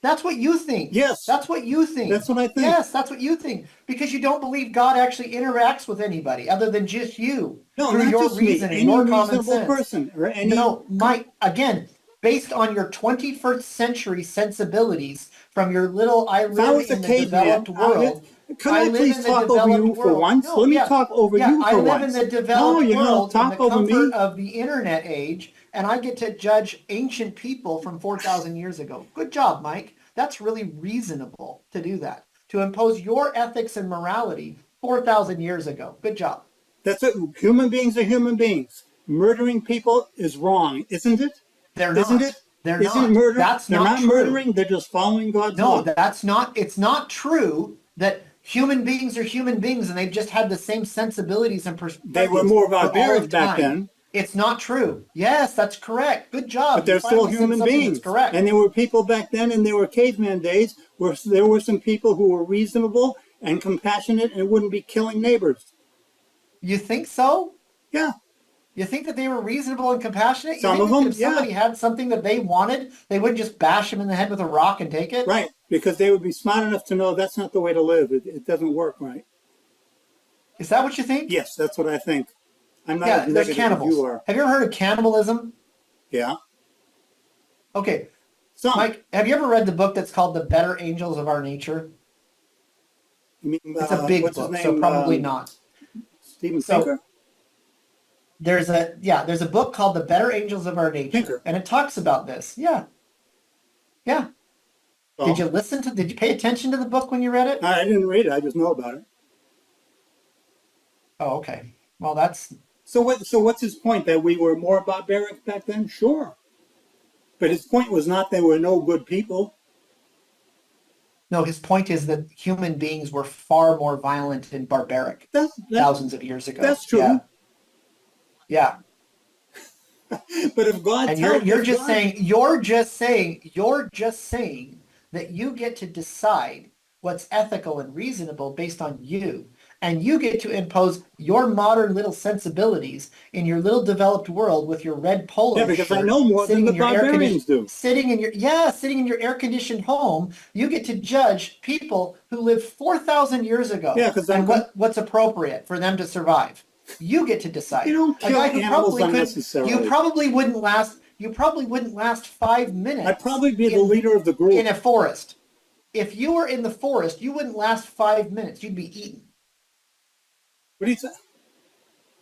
That's what you think. Yes, That's what you think. that's what I think. Yes, that's what you think. Because you don't believe God actually interacts with anybody other than just you No, through not your just me. reason and Any your common reasonable sense. person or any. No, Mike, again, based on your 21st century sensibilities from your little, I If I live was a in the caveman, developed world. can I I live please in the talk over developed you for world. once? No, Let me yeah, talk over yeah, you I for live in once. the No, developed you're going to world in the talk over comfort me. of the internet age, and I get to judge ancient people from 4,000 years ago. Good job, Mike. That's really reasonable to do that, to impose your ethics and morality 4,000 years ago. Good job. That's it. Human beings are human beings. Murdering people is wrong, isn't it? They're Isn't it? not. They're Isn't not. murder? That's They're not not true. murdering. They're just following God's No, law. that's not, it's not true that human beings are human beings and they've just had the same sensibilities and They were perspectives more for all barbaric of back time. then, It's not true. Yes, that's correct. Good but job. You they're still finally said human something that's beings. And correct. there were people back then, and there were caveman days where there were some people who were reasonable and compassionate and wouldn't be killing neighbors. You think so? Yeah, You think that they were reasonable and compassionate? You some of think that them, if yeah, somebody had something that they wanted, they wouldn't just bash them in the head with a rock and take it? right. Because they would be smart enough to know that's not the way to live. It doesn't work right. Is that what you think? Yes, that's what I think. I'm not as Yeah, there's negative as you cannibals. are. Have you ever heard of cannibalism? Yeah, Okay, some. Mike, have you ever read the book that's called The Better Angels of Our Nature? You mean, It's a big what's his book, so name? probably not. Steven So Pinker? there's a book called The Better Angels of Our Nature, Pinker. and it talks about this. Yeah. Yeah. Oh, Did you pay attention to the book when you read it? I didn't read it. I just know about it. Oh, okay. Well, that's So what? So what's his point? That we were more barbaric back then? Sure, but his point was not there were no good people. no, his point is that human beings were far more violent and barbaric That thousands of years ago. that's Yeah. true. Yeah. But if God And tells, if God, you're just saying that you get to decide what's ethical and reasonable based on you. And you get to impose your modern little sensibilities in your little developed world with your red polo yeah, because I shirt, know more than sitting the in your air conditioned, barbarians do. sitting in your air conditioned home, you get to judge people who lived 4,000 years ago Yeah, because and what's appropriate for them to survive. You get to you decide. don't A kill guy who animals you unnecessarily. probably wouldn't last. you probably wouldn't last 5 minutes. I'd probably be the leader of the group. In a forest. If you were in the forest, you wouldn't last 5 minutes. You'd be eaten. What do you say?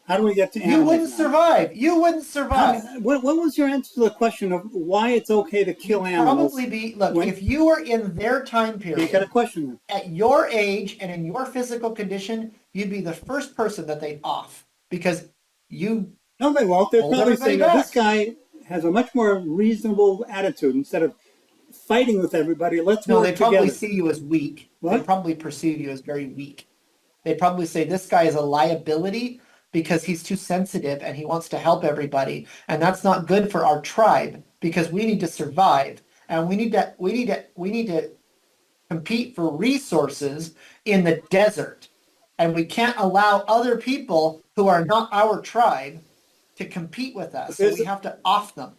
How do we get to animals? You wouldn't survive. You wouldn't survive. What was your answer to the question of why it's okay to kill animals? Probably be, look, if you were in their time period, you got a question then. At your age and in your physical condition, you'd be the first person that they'd off because you. No, they won't. They'll probably say, back. this guy has a much more reasonable attitude. Instead of fighting with everybody, let's work together. No, they probably see you as weak. What? They probably perceive you as very weak. They'd probably say this guy is a liability because he's too sensitive and he wants to help everybody. And that's not good for our tribe because we need to survive. And we need to compete for resources in the desert. And we can't allow other people who are not our tribe to compete with us. So we have to off them.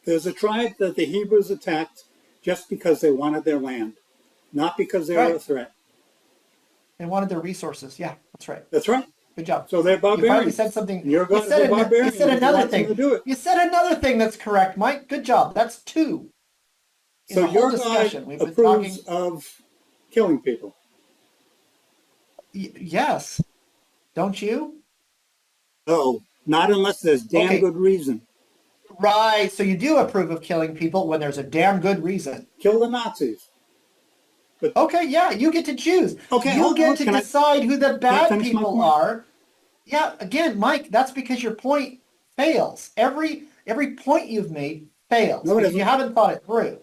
There's a tribe that the Hebrews attacked just because they wanted their land, not because they were a threat. They wanted their resources. Yeah, that's right. That's right. Good job. So they're barbarians. You finally said something. You're going to be barbarian. You said another thing. You said another thing that's correct, Mike. Good job. That's two. So your God approves of killing people. Yes. Don't you? No, not unless there's damn good reason. Right. So you do approve of killing people when there's a damn good reason. Kill the Nazis. But, okay, yeah, you get to choose. Okay, you get to decide who the bad people are. Yeah, again, Mike, that's because your point fails. Every point you've made fails because you haven't thought it through.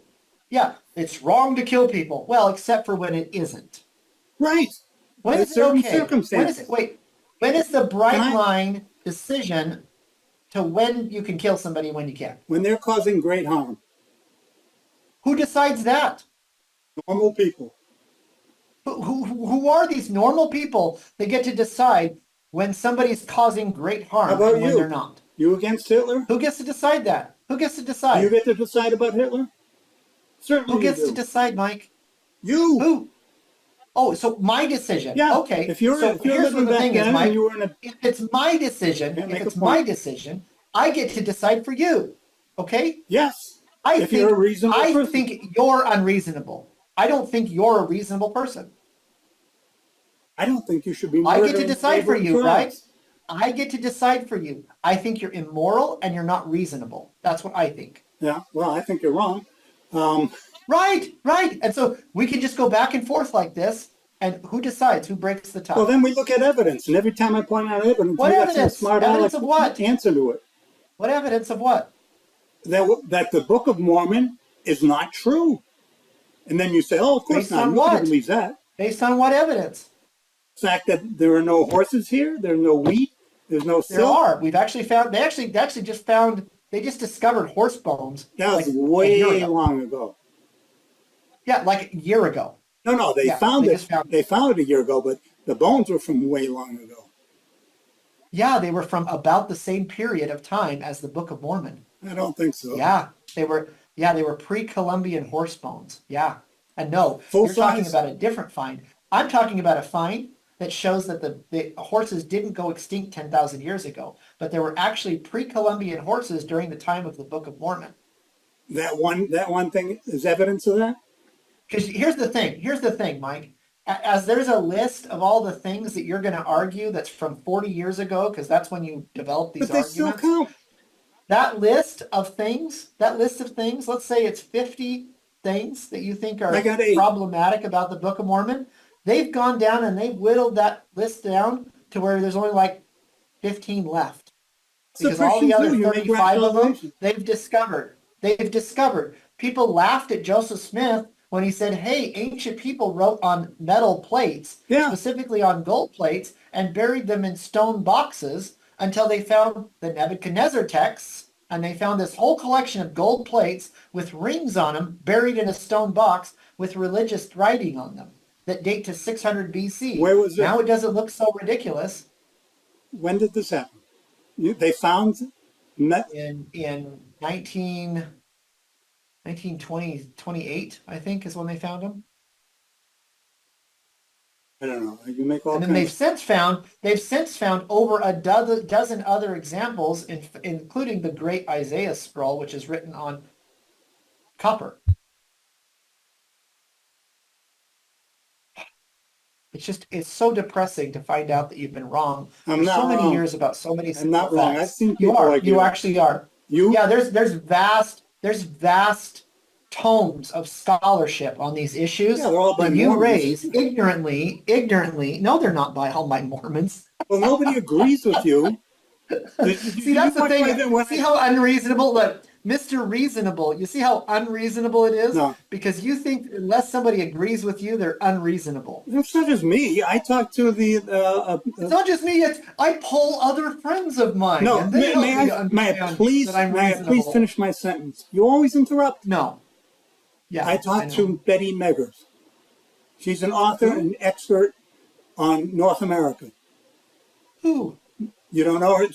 Yeah, it's wrong to kill people. Well, except for when it isn't. Right. When is it okay? When is the bright line decision to when you can kill somebody and when you can't? When they're causing great harm. Who decides that? Normal people. Who are these normal people that get to decide when somebody's causing great harm and when they're not? You against Hitler? Who gets to decide that? Who gets to decide? Do you get to decide about Hitler? Certainly. Who gets to decide, Mike? You. Who? Oh, so my decision. Yeah. Okay. If you're here's what the thing is, Mike. If it's my decision, I get to decide for you. Okay? Yes. You're a reasonable person. I think you're unreasonable. I don't think you're a reasonable person. I don't think you should be murdering. I get to decide for you, right? I get to decide for you. I think you're immoral and you're not reasonable. That's what I think. Yeah, well, I think you're wrong. Right. And so we can just go back and forth like this, and who decides? Who breaks the tie? Well, then we look at evidence, and every time I point out evidence, you got some smart evidence of what? Answer to it. What evidence of what? That the Book of Mormon is not true. And then you say, oh, of course not. Nobody believes that. Based on what evidence? The fact that there are no horses here, there's no wheat, there's no silk. There are. We've actually found, they just discovered horse bones. That was way long ago. Yeah, like a year ago. No, they found it. They found it a year ago, but the bones were from way long ago. Yeah, they were from about the same period of time as the Book of Mormon. I don't think so. Yeah, they were pre-Columbian horse bones. Yeah. And no, you're talking about a different find. I'm talking about a find that shows that the horses didn't go extinct 10,000 years ago, but there were actually pre-Columbian horses during the time of the Book of Mormon. That one thing is evidence of that? Because here's the thing, Mike. As there's a list of all the things that you're going to argue that's from 40 years ago, because that's when you developed these arguments. But they still count. That list of things, let's say it's 50 things that you think are problematic about the Book of Mormon. They've gone down and they've whittled that list down to where there's only like 15 left. Because all the other 35 of them, they've discovered. People laughed at Joseph Smith when he said, hey, ancient people wrote on metal plates, specifically on gold plates, and buried them in stone boxes until they found the Nebuchadnezzar texts, and they found this whole collection of gold plates with rings on them buried in a stone box with religious writing on them that date to 600 BC. Where was it? Now it doesn't look so ridiculous. When did this happen? They found... In 1928, I think, is when they found them. I don't know. You make all And then kinds. they've since found over a dozen other examples, including the Great Isaiah Scroll, which is written on copper. It's so depressing to find out that you've been wrong for I'm so not many wrong. years about so many I'm simple not wrong. I've facts. seen You people are. like You you. actually are. You? Yeah, there's vast tomes of scholarship on these Yeah, issues they're all by that you Mormons. raise ignorantly. No, they're not by all my Mormons. Well, nobody agrees with you. See, Did you that's the watch thing. my video when See I? how unreasonable, look, Mr. Reasonable, you see how unreasonable it is? No, Because you think unless somebody agrees with you, they're unreasonable. it's not just me. I talked to the. It's not just me, I poll other friends of mine No, and they help me to understand that I'm may I please reasonable. finish my sentence? You always interrupt. No. Yeah, I I talked know. to Betty Meggers. She's an author Who? and expert on North America. Who? You don't know her?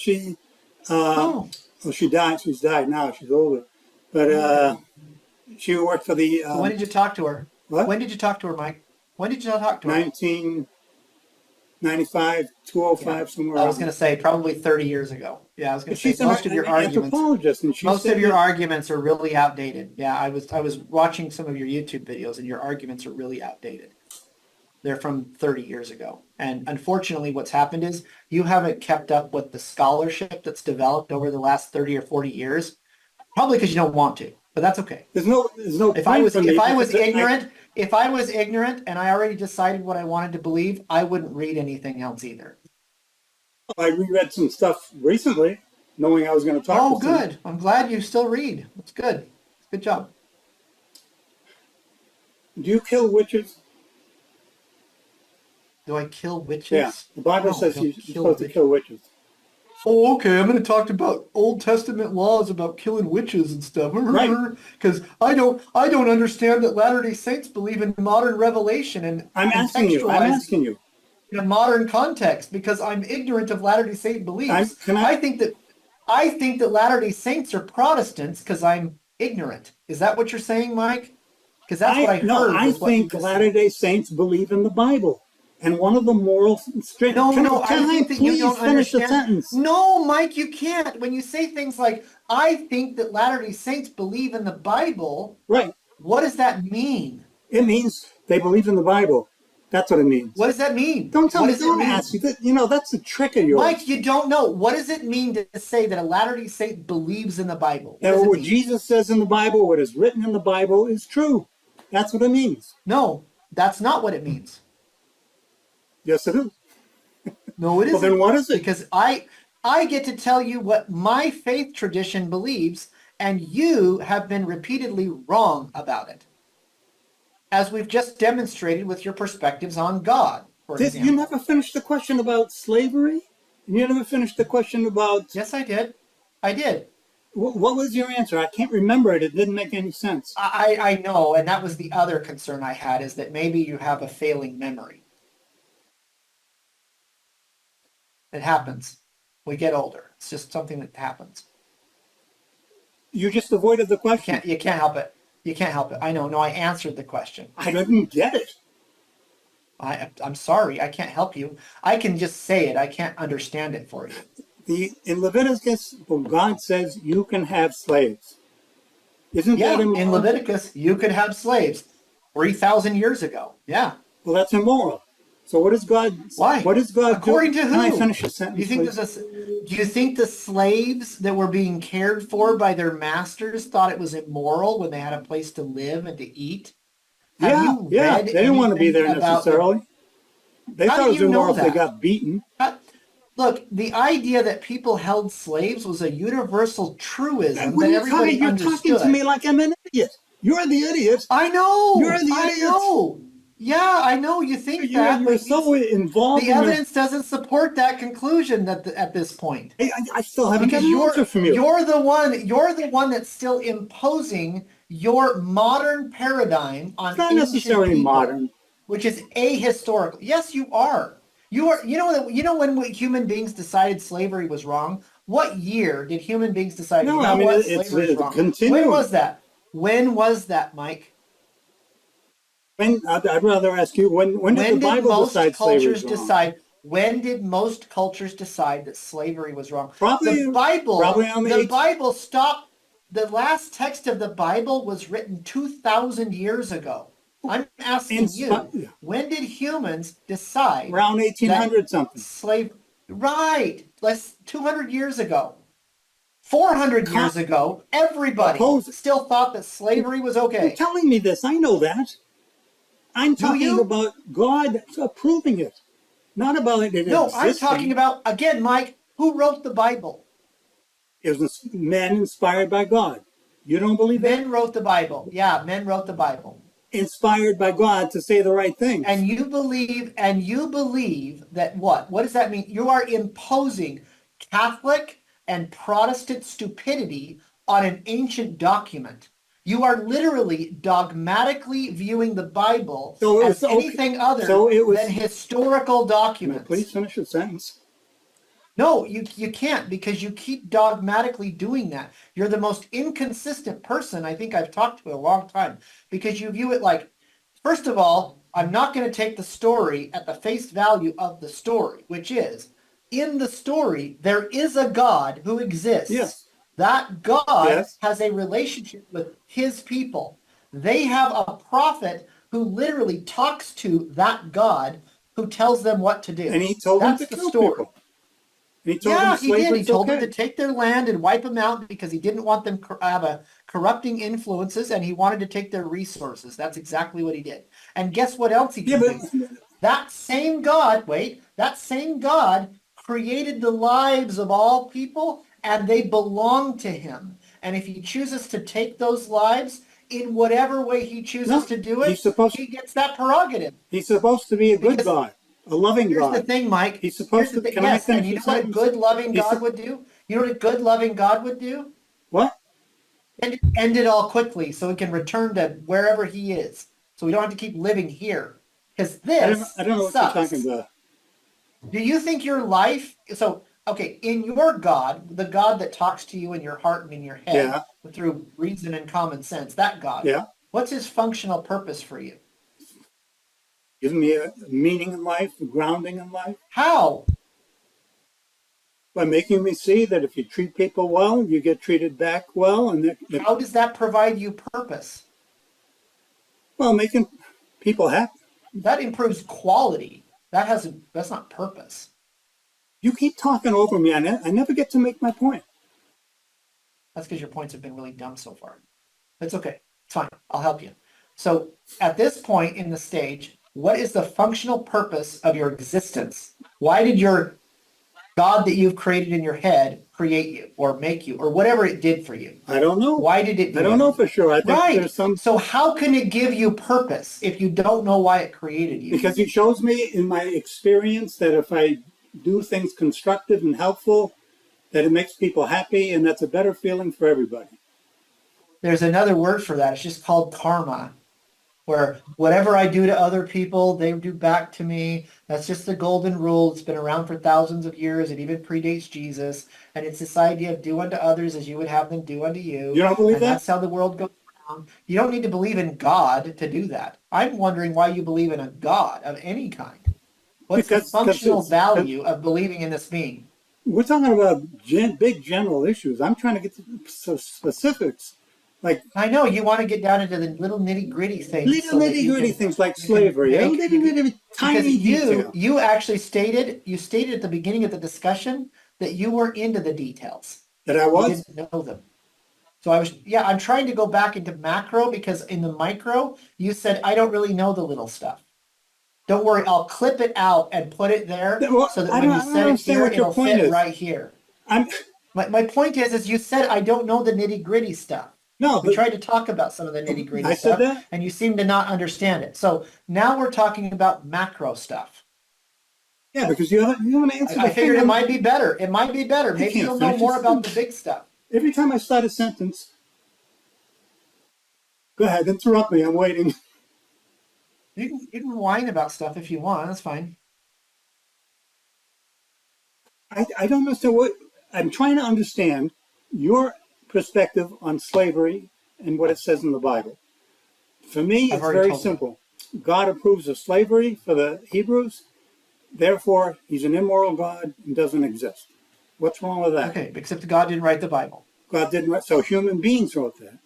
Oh. Well, she died. She's died now. She's older, but Okay. she worked for the So when did you talk to her? what? When did you talk to her, Mike? When did you talk to her? 1995, Yeah. 205, somewhere I was around going there. to say probably 30 years ago. Yeah, I was going But to say she's an anthropologist, and she most of said your that arguments are really outdated. Yeah, I was watching some of your YouTube videos and your arguments are really outdated. They're from 30 years ago. And unfortunately, what's happened is you haven't kept up with the scholarship that's developed over the last 30 or 40 years, probably because you don't want to, but that's okay. there's no If I point was for if me I was because ignorant, if I was ignorant and I already decided what I wanted to believe, I wouldn't read anything else either. I reread some stuff recently, knowing I was going to talk to Oh, someone. good. I'm glad you still read. That's good. Good job. Do you kill witches? Do I kill Yeah, witches? the Bible No, I says you're don't kill supposed to witches. kill witches. Oh, okay. I'm going to talk about Old Testament laws about killing witches and stuff. Right. Because I don't understand that Latter-day Saints believe in modern revelation and I'm asking you. I'm contextualize asking you. in a modern context because I'm ignorant of Latter-day Saint I'm beliefs. can I? I think that Latter-day Saints are Protestants because I'm ignorant. Is that what you're saying, Mike? Because that's what I I no. heard I with what you think just said. Latter-day Saints believe in the Bible, and one of the moral. No, no, I Can I think that you please don't finish the understand. sentence? No, Mike, you can't. When you say things like, I think that Latter-day Saints believe in the Bible, Right. what does that mean? It means they believe in the Bible. That's what it What means. does that mean? Don't tell What me. does it Don't ask mean? you. That, that's a trick of Mike, yours. you don't know. What does it mean to say that a Latter-day Saint believes in the Bible? What does And it what mean? Jesus says in the Bible, what is written in the Bible, is true. That's what it means. No, that's not what it means. Yes, it is. No, it Well, then isn't. what is it? Because I get to tell you what my faith tradition believes, and you have been repeatedly wrong about it, as we've just demonstrated with your perspectives on God, for You example. never finished the question about slavery? You never finished the question about Yes, I did. I did. what was your answer? I can't remember it. It didn't make any sense. I know, and that was the other concern I had, is that maybe you have a failing memory. It happens. We get older. It's just something that happens. You just avoided the You question. can't help it. You can't help it. I know. No, I answered the question. I didn't get it. I'm sorry. I can't help you. I can just say it. I can't understand it for you. In Leviticus, well, God says you can have slaves. Isn't that Yeah, in immoral? Leviticus, you could have slaves 3,000 years ago. Yeah. Well, that's immoral. So what does God? Why? What does God do? According to Can I who? finish a Do you sentence, think please? that do you think the slaves that were being cared for by their masters thought it was immoral when they had a place to live and to eat? Have Yeah, you yeah. read They didn't want to be anything there about the? necessarily. They How thought do it was you know immoral if they that? got beaten. How- Look, the idea that people held slaves was a universal truism What that are you talking? everybody You're talking to me understood. like I'm an idiot. You're the idiot. I You're know, the I idiot. know. Yeah, I know you think that, You're but so involved the in your. evidence doesn't support that conclusion at this point. I still haven't got Because an answer from you. you're the one that's still imposing your modern paradigm It's on not ancient necessarily people, modern. which is ahistorical. Yes, you are. You are. You know when human beings decided slavery was wrong? What year did human beings decide, No, you I know mean what, it's slavery is wrong? When continuing. was that? When was that, Mike? I'd rather ask you, when did the When did Bible most decide slavery cultures is wrong? decide? When did most cultures decide that slavery was wrong? Probably on the The eighth. Bible stopped. The last text of the Bible was written 2,000 years ago. I'm asking you, when did humans decide Around that 1800 something. slave? Right, less 200 years ago. 400 years ago, everybody Oppose. still thought that slavery was You're okay. telling me this. I know that. I'm Do talking you? about God approving it, not about it No, I'm talking existing. about, again, Mike, who wrote the Bible? It was men inspired by God. You don't believe that? Men wrote the Bible. Yeah, men wrote the Bible. Inspired by God to say the right things. And you believe that what? What does that mean? You are imposing Catholic and Protestant stupidity on an ancient document. You are literally dogmatically viewing the Bible So it was as okay. anything other So it was. than historical documents. Please finish the sentence. No, you can't, because you keep dogmatically doing that. You're the most inconsistent person I think I've talked to in a long time, because you view it like, first of all, I'm not going to take the story at the face value of the story, which is, in the story, there is a God who exists. Yes. That God Yes. has a relationship with his people. They have a prophet who literally talks to that God who tells them what to do. And he told them to That's the kill story. people. And he told them Yeah, he did. slavery He is told them to okay. take their land and wipe them out because he didn't want them to have a corrupting influences, and he wanted to take their resources. That's exactly what he did. And guess what else he Yeah, can but do? That same God, wait, that same God created the lives of all people, and they belong to him. And if he chooses to take those lives in whatever way he chooses no, to do he's it, supposed. he gets that prerogative. He's supposed to be a good Because God, a loving here's the God. thing, Mike. He's Here's supposed the to. thing. Can I Yes, and finish you the know what a sentence? good, loving He's God would do? You know what a good, loving God would do? what? End it all quickly so he can return to wherever he is. So we don't have to keep living here. Because I don't. this I don't know what you're talking sucks. about. Do you think your life, so, okay, in your God, the God that talks to you in your heart and in your head Yeah. through reason and common sense, that God, Yeah. what's his functional purpose for you? Giving me a meaning in life, a grounding in life, How? by making me see that if you treat people well, you get treated back well, and that How does that provide you purpose? well, making people happy. That improves quality. That's not purpose. You keep talking over me. I never get to make my point. That's because your points have been really dumb so far. That's okay. It's fine. I'll help you. So at this point in the stage, what is the functional purpose of your existence? Why did your God that you've created in your head create you or make you or whatever it did for you? I don't know. Why did it I do don't it? know for sure. I think there's Right. some. So how can it give you purpose if you don't know why it created you? Because he shows me in my experience that if I do things constructive and helpful, that it makes people happy, and that's a better feeling for everybody. There's another word for that. It's just called karma, where whatever I do to other people, they do back to me. That's just the golden rule. It's been around for thousands of years. It even predates Jesus. And it's this idea of do unto others as you would have them do unto you. You don't believe And that? that's how the world goes around. You don't need to believe in God to do that. I'm wondering why you believe in a God of any kind. What's the Because functional it's value of believing in this being? we're talking about big general issues. I'm trying to get to specifics, like I know you want to get down into the little nitty gritty things little so that nitty gritty things like you can slavery, a make little bitty because tiny detail you actually stated at the beginning of the discussion that you were into the details. that I You was. didn't know them. So I'm trying to go back into macro because in the micro, you said, I don't really know the little stuff. Don't worry, I'll clip it out and put it there Well, so that I when don't, you I don't said it understand here, what your it'll point fit is. right here. I'm My point is you said, I don't know the nitty gritty stuff. no, We but tried to talk about some of the nitty gritty I said stuff, that. and you seem to not understand it. So now we're talking about macro stuff. Yeah, because you haven't answered I the figured thing. it might be better. It might be better. I Maybe can't you'll know finish more about it. the big stuff. Every time I start a sentence, go ahead, interrupt me. I'm waiting. You can whine about stuff if you want. That's fine. I don't understand what I'm trying to understand your perspective on slavery and what it says in the Bible. For me, I've it's already very told you. simple. God approves of slavery for the Hebrews. Therefore, he's an immoral God and doesn't exist. What's wrong with that? Okay, except God didn't write the Bible. God didn't write, so human beings wrote that.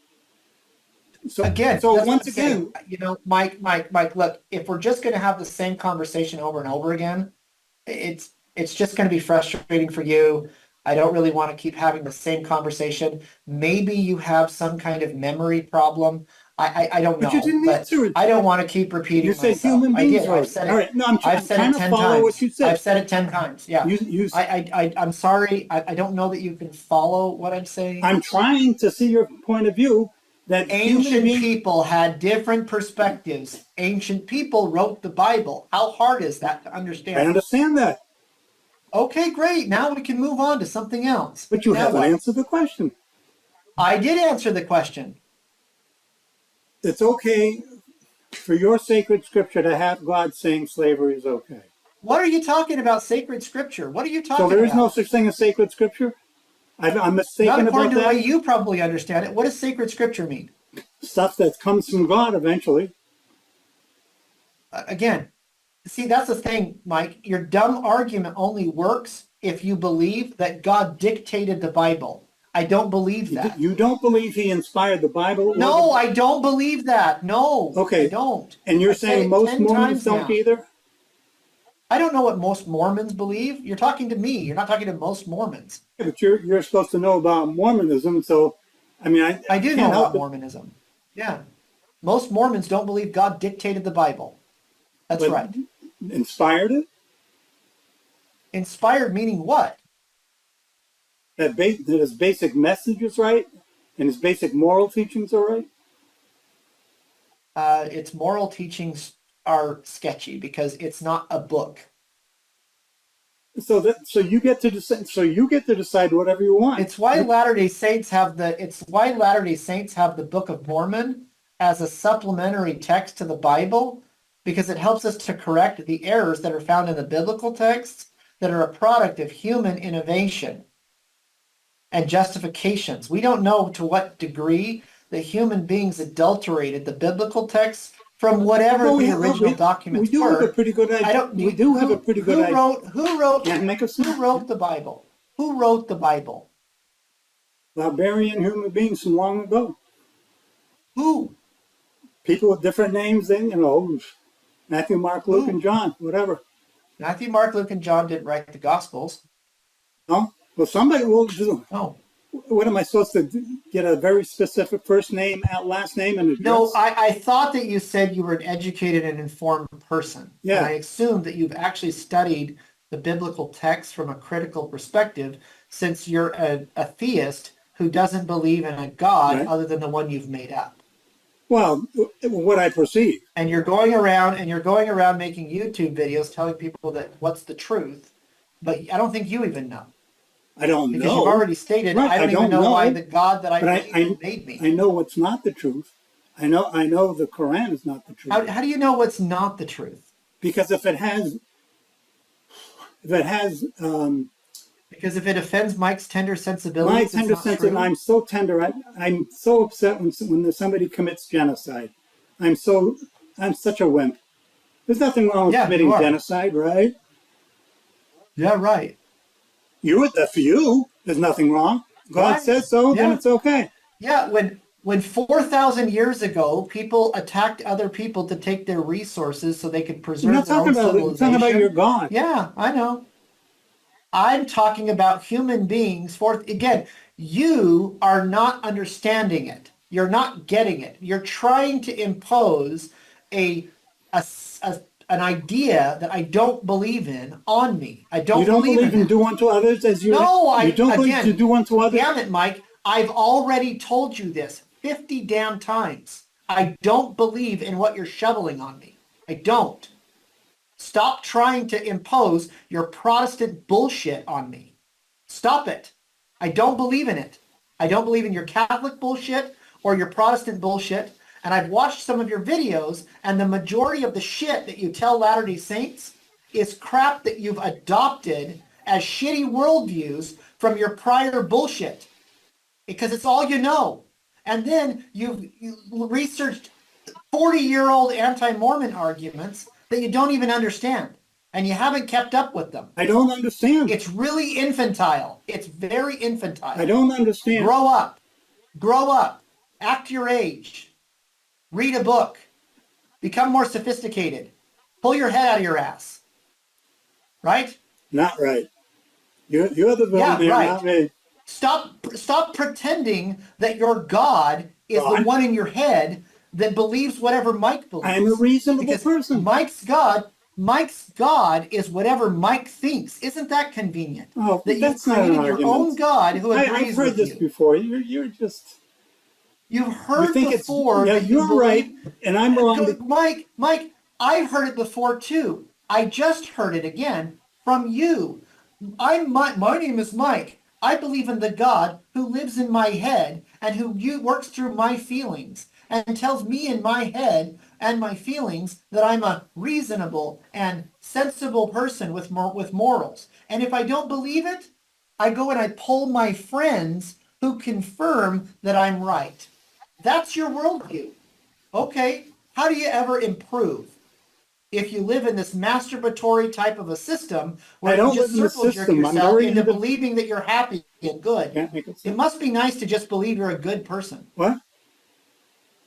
Again, So that's what once I'm saying. again, Mike, look, if we're just going to have the same conversation over and over again, it's just going to be frustrating for you. I don't really want to keep having the same conversation. Maybe you have some kind of memory problem. I don't but you know, didn't but answer it. I don't want to keep You repeating said myself. human I beings did. I've wrote it. said All it. right, no, I'm I've said trying it to 10 follow what times. you I've said. said it 10 times. Yeah. You, I'm sorry. I don't know that you can follow what I'm saying. I'm trying to see your point of view that human Ancient beings. people had different perspectives. Ancient people wrote the Bible. How hard is that to I understand? understand that, Okay, great. Now we can move on to something else. but you Now haven't what? answered the question. I did answer the question. It's okay for your sacred scripture to have God saying slavery is okay. What are you talking about, sacred scripture? What are you So talking there is no about? such thing as sacred scripture. I'm Not mistaken according about to the way that. you probably understand it. What does sacred scripture mean? Stuff that comes from God eventually. Again, see, that's the thing, Mike. Your dumb argument only works if you believe that God dictated the Bible. I don't believe that. You don't believe he inspired the Bible or No, the. I don't believe that. No, I Okay, don't. and you're I've said saying it most 10 Mormons times don't now. either? I don't know what most Mormons believe. You're talking to me. You're not talking to most Mormons. Yeah, but you're supposed to know about Mormonism, so I mean I I do can't know help about it. Mormonism. Yeah. Most Mormons don't believe God dictated the Bible. That's But right. inspired it. Inspired meaning what? That his basic message is right, and his basic moral teachings are right. Its moral teachings are sketchy because it's not a book. So you get to decide. So you get to decide whatever you want. It's why Latter-day Saints have the Book of Mormon as a supplementary text to the Bible because it helps us to correct the errors that are found in the biblical texts that are a product of human innovation and justifications. We don't know to what degree the human beings adulterated the biblical texts from whatever Well, the original we documents do have a were. pretty good I idea. don't We do have a pretty good idea. Can't make us who wrote the Bible? Who wrote the Bible? barbarian human beings from long ago. Who? People with different names than Matthew, Mark, Luke, and Who? John, whatever. Matthew, Mark, Luke, and John didn't write the Gospels. No, well, somebody will do. No. What am I supposed to do? Get a very specific first name, last name, and No, address? I thought that you said you were an educated and informed person. And I Yeah, assumed that you've actually studied the biblical text from a critical perspective since you're a theist who doesn't believe in a God right. other than the one you've made up. Well, what I perceive. And you're going around making YouTube videos telling people that what's the truth, but I don't think you even know. I don't Because you've know. already stated, Right, I I don't even don't know why know. the God that I But believe in made me. I know what's not the truth. I know the Quran is not the truth. How do you know what's not the truth? Because if it has Because if it offends Mike's tender my sensibilities, it's tender not sense, and true. I'm so tender. I'm so upset when somebody commits genocide. I'm so I'm such a wimp. There's nothing wrong with Yeah, you committing are. genocide, right? Yeah, right. For you, there's nothing wrong. God Right. says so, then Yeah. it's okay. Yeah. When 4,000 years ago, people attacked other people to take their resources so they could You're preserve not their talking own about it. You're talking about your civilization. God. Yeah, I know. I'm talking about human beings. Fourth, again, you are not understanding it. You're not getting it. You're trying to impose a, a, an idea that I don't believe in on me. I You don't don't believe believe in in that. do unto others as No, you don't believe to again, do unto others. damn it, Mike. I've already told you this 50 damn times. I don't believe in what you're shoveling on me. I don't. Stop trying to impose your Protestant bullshit on me. Stop it. I don't believe in it. I don't believe in your Catholic bullshit or your Protestant bullshit. And I've watched some of your videos, and the majority of the shit that you tell Latter-day Saints is crap that you've adopted as shitty worldviews from your prior bullshit because it's all you know. And then you researched 40-year-old anti-Mormon arguments that you don't even understand, and you haven't kept up with them. I don't understand. It's really infantile. It's very infantile. I don't understand. Grow up. Grow up. Act your age. Read a book. Become more sophisticated. Pull your head out of your ass. Right? Not right. You're the villain Yeah, there, right. not me. Stop pretending that your God is the one in your head that believes whatever Mike believes. I'm a reasonable person. Mike's God is whatever Mike thinks. Isn't that convenient? Oh, that that's you've not an created your argument. own God who agrees I've heard with this you. before. You're just. You've heard You think before. Yeah, that you you're believe, right, and I'm wrong. Mike, I've heard it before too. I just heard it again from you. My name is Mike. I believe in the God who lives in my head and who works through my feelings and tells me in my head and my feelings that I'm a reasonable and sensible person with morals. And if I don't believe it, I go and I poll my friends who confirm that I'm right. That's your worldview. Okay, how do you ever improve? If you live in this masturbatory type of a system where you just circle jerk yourself into believing that you're happy and good, it must be nice to just believe you're a good person. What?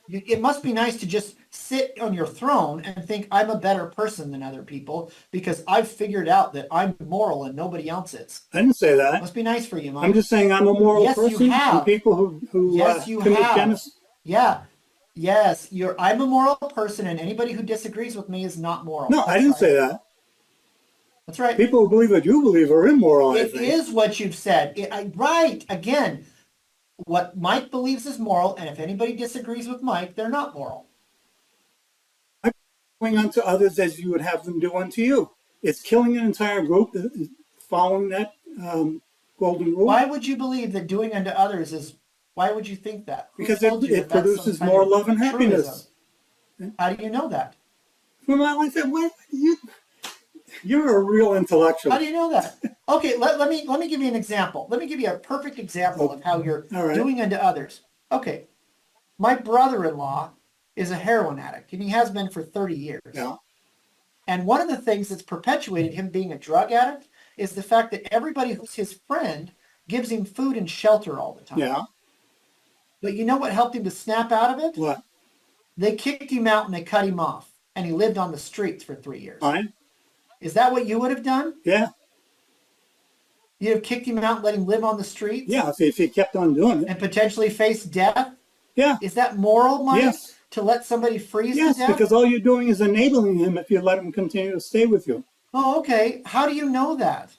It must be nice to just sit on your throne and think I'm a better person than other people because I've figured out that I'm moral and nobody else is. I didn't say that. It must be nice for you, Mike. I'm just saying I'm a moral person. Yes, you have. And people who commit genocide. Yeah. Yes, I'm a moral person, and anybody who disagrees with me is not moral. No, I didn't say that. That's right. People who believe what you believe are immoral. It is what you've said. Right. Again, what Mike believes is moral, and if anybody disagrees with Mike, they're not moral. I'm doing unto others as you would have them do unto you. It's killing an entire group following that golden rule. Why would you believe that doing unto others is... Why would you think that? Because it produces more love and happiness. How do you know that? From my life, you're a real intellectual. How do you know that? Okay, let me give you an example. Let me give you a perfect example of how you're doing unto others. Okay, my brother-in-law is a heroin addict, and he has been for 30 years. Yeah. And one of the things that's perpetuated him being a drug addict is the fact that everybody who's his friend gives him food and shelter all the time. Yeah. But you know what helped him to snap out of it? What? They kicked him out and they cut him off. And he lived on the streets for 3 years. Fine. Is that what you would have done? Yeah. You'd have kicked him out and let him live on the streets? Yeah, if he kept on doing it. And potentially face death? Yeah. Is that moral, Mike? Yes. To let somebody freeze to death? Yes, because all you're doing is enabling him if you let him continue to stay with you. Oh, okay. How do you know that?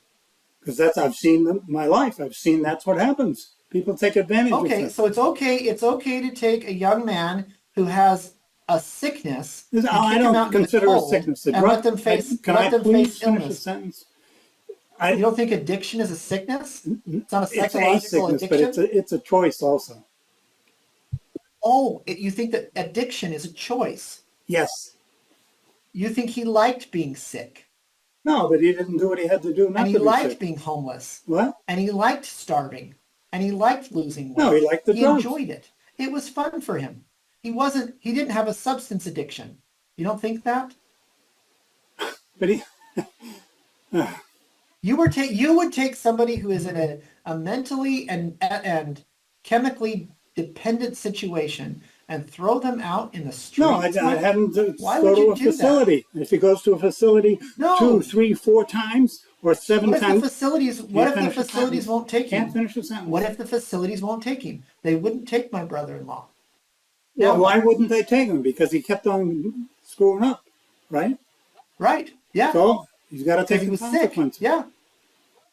Because I've seen my life. I've seen that's what happens. People take advantage of it. Okay, so it's okay to take a young man who has a sickness. I don't consider a sickness. And let them face illness. Sentence? You don't think addiction is a sickness? It's not a psychological sickness, addiction? but it's a choice also. Oh, you think that addiction is a choice? Yes. You think he liked being sick? No, but he didn't do what he had to do not to be sick. And he liked being homeless. What? And he liked starving. And he liked losing weight. No, he liked the drugs. He enjoyed it. It was fun for him. He didn't have a substance addiction. You don't think that? But he... You would take somebody who is in a mentally and chemically dependent situation and throw them out in the streets? No, I hadn't. Why go would you to a facility. That? If he goes to a facility 2, 3, 4 times or 7 times. What if the facilities won't take him? Can't finish the sentence. What if the facilities won't take him? They wouldn't take my brother-in-law. Well, why wouldn't they take him? Because he kept on screwing up, right? Right. Yeah. So he's got to take the Sick. consequences.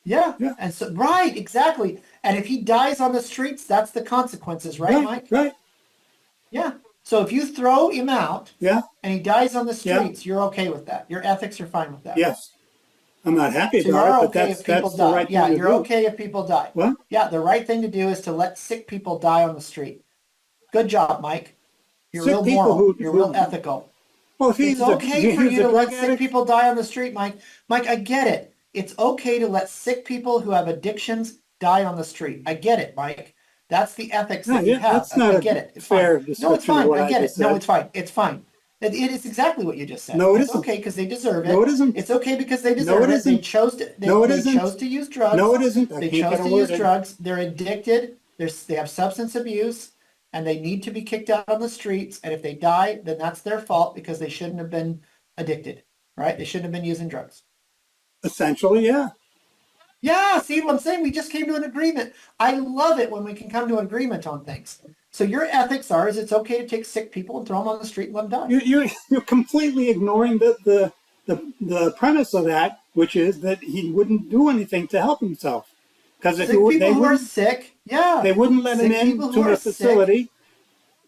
Yeah. And so, right, exactly. And if he dies on the streets, that's the consequences, right, Mike? Right. Yeah. So if you throw him out and he dies on the streets, you're okay with that. Your ethics are fine with that. Yes. I'm not happy about it, but that's the right thing to do. Yeah, you're okay if people die. What? Yeah, the right thing to do is to let sick people die on the street. Good job, Mike. You're real moral. You're real ethical. Well, if it's okay for you to let sick people die on the street, Mike. Mike, I get it. It's okay to let sick people who have addictions die on the street. I get it, Mike. That's the ethics No, that you yeah, have. that's not I a get it. It's fair fine. No, it's description of fine. what I I get just it. No, said. it's fine. It's fine. It is exactly what you just said. No, it It's isn't. okay because they deserve No, it. it isn't. It's okay because they No, deserve it it. They isn't. chose to. No, it They isn't. chose to use drugs. No, it isn't. I They can't chose get a to word use in. drugs. They're addicted. They have substance abuse, and they need to be kicked out on the streets. And if they die, then that's their fault because they shouldn't have been addicted, right? They shouldn't have been using drugs. Essentially, yeah. Yeah, see what I'm saying? We just came to an agreement. I love it when we can come to an agreement on things. So your ethics are is it's okay to take sick people and throw them on the street and let them die. You're completely ignoring the premise of that, which is that he wouldn't do anything to help himself. Because if Sick people they who are wouldn't, sick, yeah. they wouldn't let him Sick people who into are the sick, facility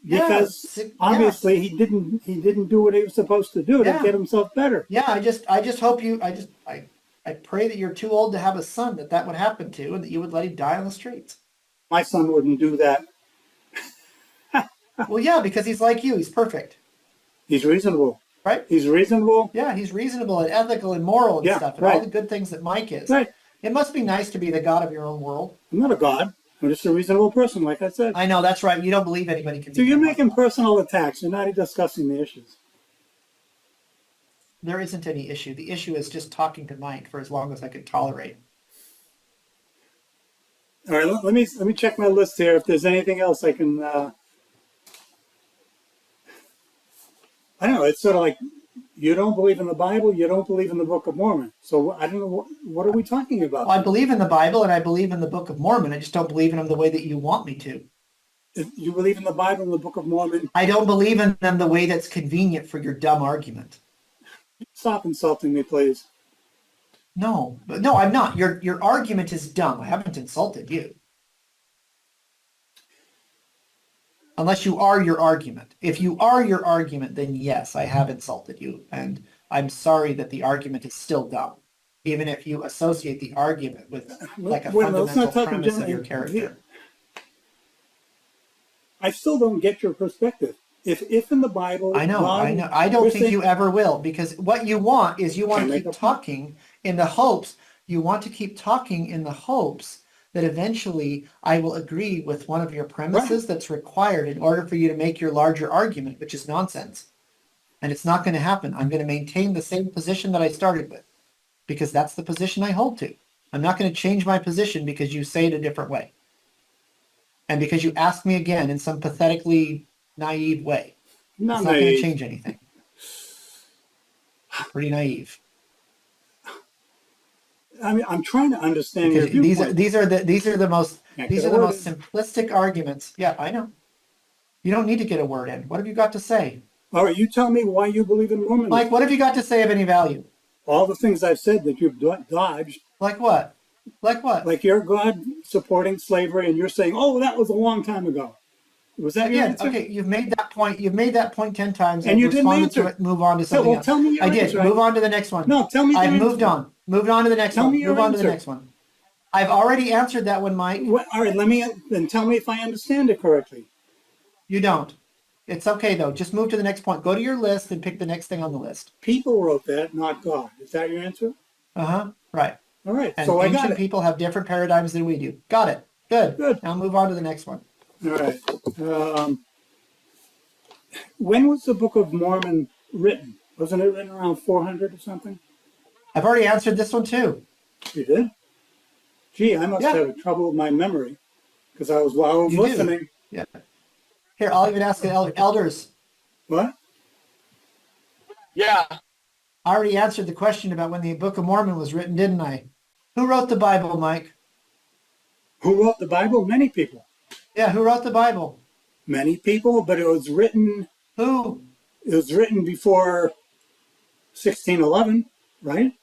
yeah. because Sick, yeah. obviously he didn't do what he was supposed to do to Yeah. get himself better. Yeah, I just hope you, I pray that you're too old to have a son that would happen to and that you would let him die on the streets. My son wouldn't do that. Well, yeah, because he's like you. He's perfect, He's reasonable. right? He's reasonable. Yeah, he's reasonable and ethical and moral and Yeah, stuff and right. all the good things that Mike is. Right. It must be nice to be the god of your own world. I'm not a god. I'm just a reasonable person, like I said. I know, that's right. You don't believe anybody can So be you're God. making personal attacks. You're not discussing the issues. There isn't any issue. The issue is just talking to Mike for as long as I can tolerate. All right, let me check my list here. If there's anything else I can, I don't know. It's sort of like you don't believe in the Bible, you don't believe in the Book of Mormon. So I don't know what are we talking about? Well, I believe in the Bible and I believe in the Book of Mormon. I just don't believe in them the way that you want me to. If you believe in the Bible and the Book of Mormon, I don't believe in them the way that's convenient for your dumb argument. stop insulting me, please. No, but no, I'm not. Your argument is dumb. I haven't insulted you. Unless you are your argument. If you are your argument, then yes, I have insulted you. And I'm sorry that the argument is still dumb. Even if you associate the argument with like a Wait a minute, let's not fundamental talk in premise of your general. character. I still don't get your perspective. If in the Bible, I know. God, I don't think saying, you ever will because what you want is you want Can't to make keep a point. talking in the hopes, you want to keep talking in the hopes that eventually I will agree with one of your premises that's required in order for you to make your larger argument, which is nonsense. And it's not going to happen. I'm going to maintain the same position that I started with because that's the position I hold to. I'm not going to change my position because you say it a different way. And because you ask me again in some pathetically naive way. not It's not going to naive. change anything. Pretty naive. I mean, I'm trying to understand your Because viewpoint. these are the most Can't these get are a the word most in. simplistic arguments. Yeah, I know. You don't need to get a word in. What have you got to say? All right, you tell me why you believe in Mormonism. Mike, what have you got to say of any value? All the things I've said that you've dodged. Like what? Like what? Like you're God supporting slavery, and you're saying, "Oh, that was a long time ago." Was that your Again, answer? okay, you've made that point. You've made that point 10 times. And I've you didn't responded answer. to it. Move on to something Well, else. tell me your I did. answer. Move on to the next one. No, tell me your I've moved answer. on. Moved on to the next Tell one. me your Move on to the answer. next one. I've already answered that one, Mike. All right, then tell me if I understand it correctly. You don't. It's okay though. Just move to the next point. Go to your list and pick the next thing on the list. People wrote that, not God. Is that your answer? Uh-huh. Right. All right, And so I got ancient it. people have different paradigms than we do. Got it. Good. Good. Now move on to the next one. All right. When was the Book of Mormon written? Wasn't it written around 400 or something? I've already answered this one too. You did? Gee, I must Yeah. have trouble with my memory because I was You do. listening. Yeah. Here, I'll even ask the elders. What? Yeah. I already answered the question about when the Book of Mormon was written, didn't I? Who wrote the Bible, Mike? Who wrote the Bible? Many people. Yeah, who wrote the Bible? Many people, but it was written. Who? It was written before 1611, right?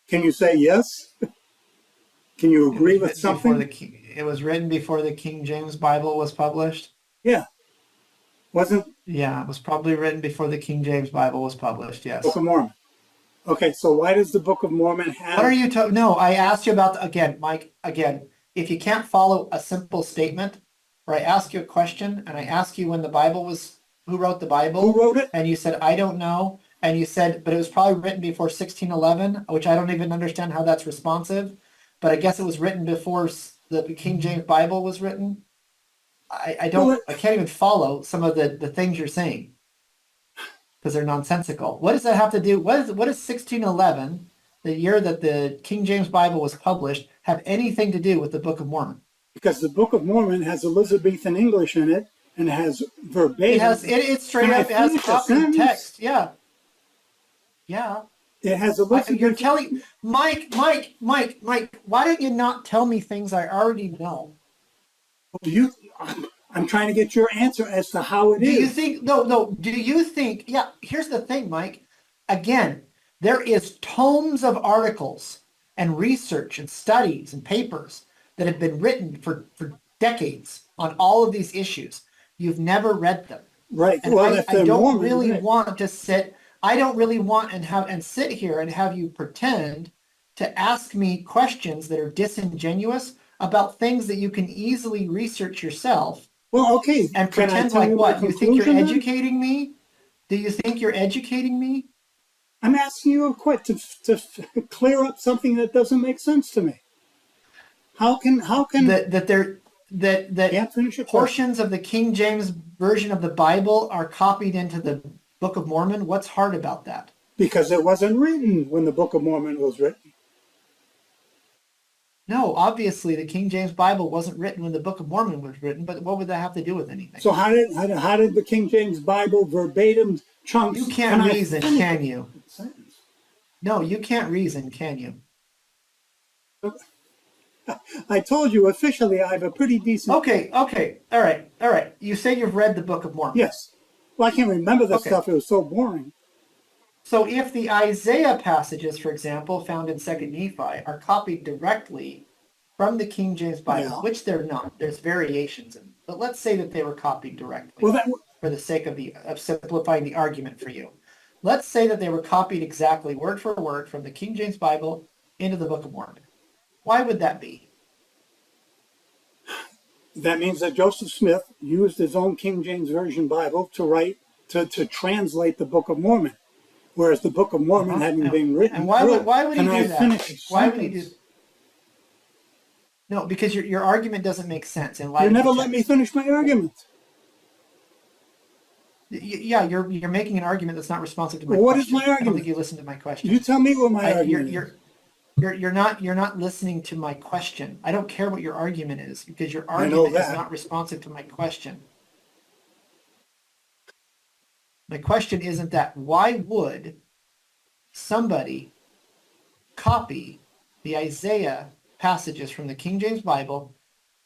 Can you say yes? Can you agree with something? It was written before the King James Bible was published? Yeah. Wasn't Yeah, it was probably written before the King James Bible was published, yes. Book of Mormon. Okay, so why does the Book of Mormon have... What are you talking? No, I asked you about, again, Mike, again, if you can't follow a simple statement, or I ask you a question, and I ask you when the Bible was, who wrote the Bible? Who wrote it? And you said, I don't know. And you said, but it was probably written before 1611, which I don't even understand how that's responsive. But I guess it was written before the King James Bible was written? Well, I can't even follow some of the things you're saying because they're nonsensical. What does that have to do? What is 1611, the year that the King James Bible was published, have anything to do with the Book of Mormon? because the Book of Mormon has Elizabethan English in it and has verbatim. It's straight Can I up, it has finish a copied sentence? text. Yeah. Yeah. It has You're Elizabethan. telling Mike, why don't you not tell me things I already know? You, I'm trying to get your answer as to how it Do you is. think, no, do you think, yeah, here's the thing, Mike. Again, there is tomes of articles and research and studies and papers that have been written for decades on all of these issues. You've never read them. Right. And Well, if I they're don't Mormon, really right. want to sit, I don't really want and sit here and have you pretend to ask me questions that are disingenuous about things that you can easily research yourself Well, okay. and Can I pretend tell like you my what? You think you're conclusion then? educating me? Do you think you're educating me? I'm asking you a question to clear up something that doesn't make sense to me. How can That there that can't finish a question portions of the King James version of the Bible are copied into the Book of Mormon? What's hard about that? because it wasn't written when the Book of Mormon was written. No, obviously the King James Bible wasn't written when the Book of Mormon was written, but what would that have to do with anything? So how did the King James Bible verbatim chunks? You Can can't I reason, finish can a you? sentence? No, you can't reason, can you? I told you officially I have a pretty decent. Okay, all right, all right. You say you've read the Book of Mormon. Yes. Well, I can't remember the Okay. stuff. It was so boring. So if the Isaiah passages, for example, found in 2nd Nephi, are copied directly from the King James Bible, Yeah. which they're not, there's variations in them, but let's say that they were copied directly Well, that for the sake of simplifying the argument for you. Let's say that they were copied exactly word for word from the King James Bible into the Book of Mormon. Why would that be? that means that Joseph Smith used his own King James Version Bible to write to translate the Book of Mormon, whereas the Book of Mormon hadn't been And written. why would he Can I do that? finish a Why would he do? sentence? No, because your argument doesn't make sense in light You of never the let me text. finish my argument. Yeah, you're making an argument that's not responsive to my Well, what question. is my I don't think argument? you listened to my question. You tell me what my You're argument is. you're not listening to my question. I don't care what your argument is because your I know argument is that. not responsive to my question. My question isn't that. Why would somebody copy the Isaiah passages from the King James Bible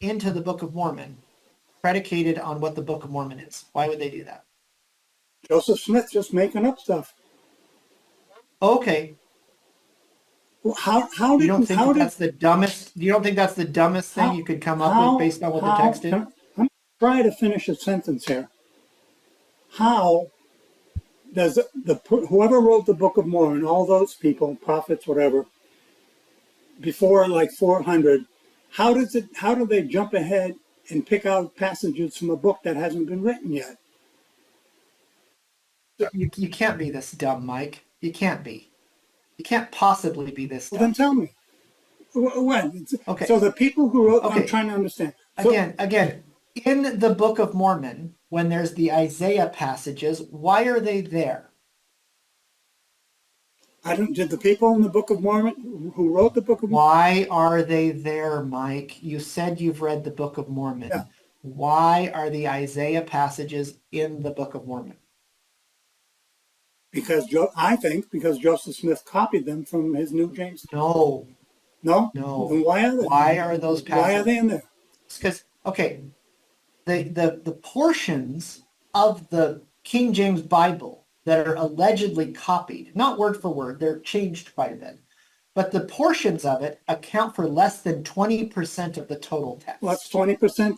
into the Book of Mormon, predicated on what the Book of Mormon is? Why would they do that? Joseph Smith just making up stuff. Okay, Well, how you did don't think how that did that's the dumbest? You don't think that's the dumbest thing how you could come up with how based on what the how text is? I'm trying to finish a sentence here. How does whoever wrote the Book of Mormon, all those people, prophets, whatever, before like 400, how do they jump ahead and pick out passages from a book that hasn't been written yet? You can't be this dumb, Mike. You can't be. You can't possibly be this Well, then dumb. tell me. When? Okay. So the people who wrote, I'm Okay. trying to understand. So Again, in the Book of Mormon, when there's the Isaiah passages, why are they there? did the people in the Book of Mormon who wrote the Book of Mormon? Why are they there, Mike? You said you've read the Book of Mormon. Yeah. Why are the Isaiah passages in the Book of Mormon? I think because Joseph Smith copied them from his New James. No, No? no. Then why are they? Why are those passages? Why are they in there? Because, okay, the portions of the King James Bible that are allegedly copied, not word for word, they're changed quite a bit, but the portions of it account for less than 20% of the total text. Well, that's 20%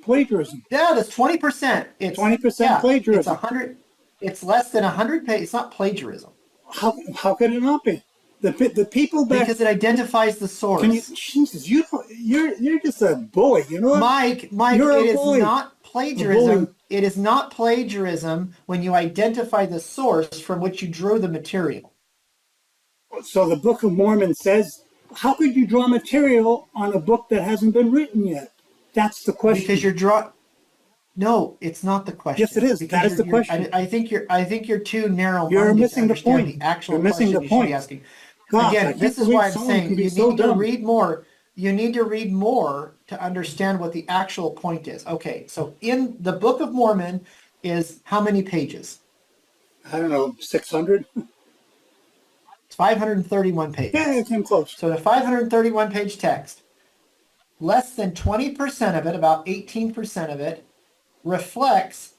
plagiarism. Yeah, that's 20%. It's 20% plagiarism. It's 100. It's less than 100 pages. It's not plagiarism How could it not be? The people back. because it identifies the source. Jesus, you're just a bully. You know what? Mike, You're it a is bully. not A plagiarism. bully. It is not plagiarism when you identify the source from which you drew the material. So the Book of Mormon says How could you draw material on a book that hasn't been written yet? That's the question. Because you're No, it's not the question. Yes, it is. Because That is the question. I think you're too narrow-minded You're to missing the understand point. the actual You're missing question the you should be point. asking. Gosh, I Again, can't this is believe why I'm someone can saying be you so need to dumb. read more. You need to read more to understand what the actual point is. Okay, so in the Book of Mormon is how many pages? I don't know, 600? It's 531 Yeah, I pages. came close. So the 531 page text, less than 20% of it, about 18% of it, reflects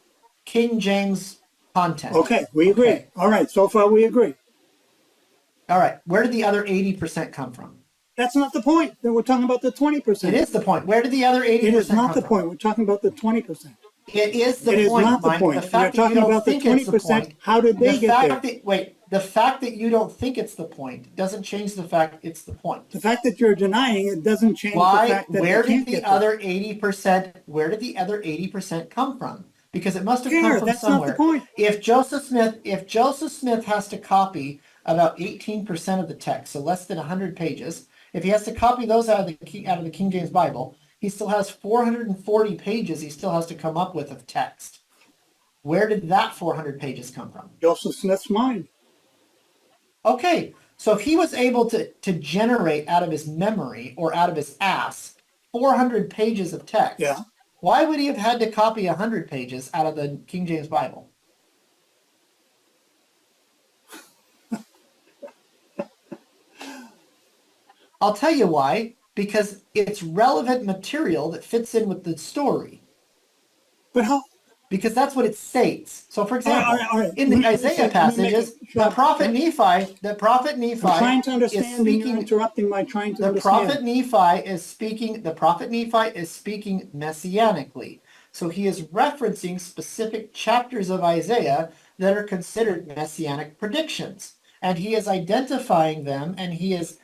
King James content. Okay, we agree. Okay. All right, so far we agree. All right. Where did the other 80% come from? That's not the point. We're talking about the 20%. It is the point. Where did the other 80% It is not come the from? point. We're talking about the 20%. It is the It is point, not the Mike. point. The We're fact that you talking don't about the think it's the 20%. point. How did they get there? The fact that you don't think it's the point doesn't change the fact it's the point. The fact that you're denying it doesn't change the Why? fact that Where they did can't the get there. other 80%? Where did the other 80% come from? Because it must have come Here, from that's not the somewhere. point. If Joseph Smith has to copy about 18% of the text, so less than 100 pages, if he has to copy those out of the King James Bible, he still has 440 pages he still has to come up with of text. Where did that 400 pages come from? Joseph Smith's mind. Okay, so if he was able to generate out of his memory or out of his ass 400 pages of text, Yeah. why would he have had to copy 100 pages out of the King James Bible? I'll tell you why. Because it's relevant material that fits in with the story. But how? Because that's what it states. So, for example, All right. in the Isaiah Let me make passages, it the short. prophet Nephi I'm trying to is understand, and you're speaking. interrupting my trying to The prophet understand. Nephi is speaking. The prophet Nephi is speaking messianically. So he is referencing specific chapters of Isaiah that are considered messianic predictions, and he is identifying them, and he is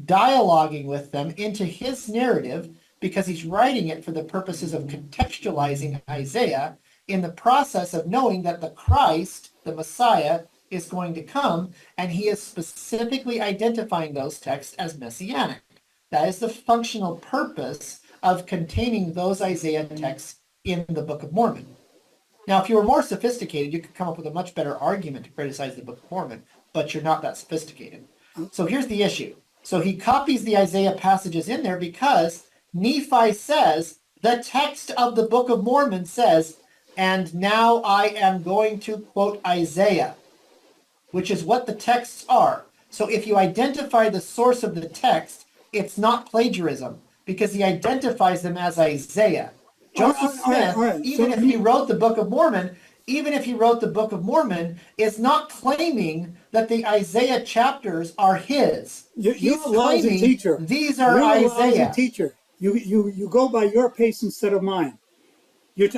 dialoguing with them into his narrative because he's writing it for the purposes of contextualizing Isaiah in the process of knowing that the Christ, the Messiah, is going to come, and he is specifically identifying those texts as messianic. That is the functional purpose of containing those Isaiah texts in the Book of Mormon. Now, if you were more sophisticated, you could come up with a much better argument to criticize the Book of Mormon, but you're not that sophisticated. So here's the issue. So he copies the Isaiah passages in there because Nephi says, the text of the Book of Mormon says, and now I am going to quote Isaiah, which is what the texts are. So if you identify the source of the text, it's not plagiarism because he identifies them as Isaiah. Joseph Smith, All right. even if he wrote the Book of Mormon, is not claiming that the Isaiah chapters are his. You're a lousy teacher. These are You're a Isaiah. lousy teacher. You go by your pace instead of mine.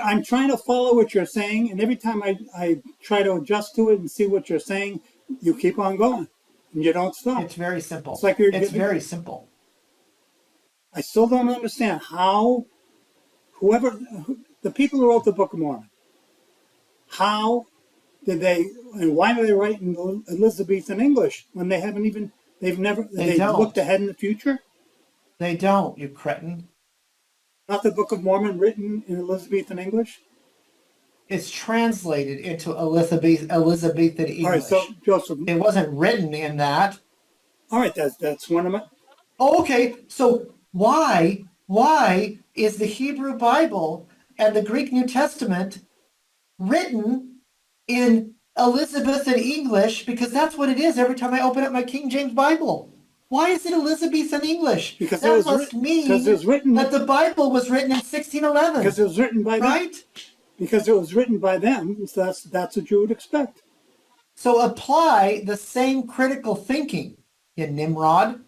I'm trying to follow what you're saying, and every time I try to adjust to it and see what you're saying, you keep on going, and you don't stop. It's very simple. It's like very simple. I still don't understand how the people who wrote the Book of Mormon, how did they, and why do they write in Elizabethan English when they they've looked ahead in the future? They don't, you cretin. Not the Book of Mormon written in Elizabethan English? It's translated into Elizabethan English. All right, so Joseph, it wasn't written in that. All right, that's one of my. Oh, okay, so why is the Hebrew Bible and the Greek New Testament written in Elizabethan English? Because that's what it is every time I open up my King James Bible. Why is it Elizabethan English? Because that must mean that the Bible was written in 1611. Because it was written by them. Right? Because it was written by them, so that's what you would expect. So apply the same critical thinking, you Nimrod.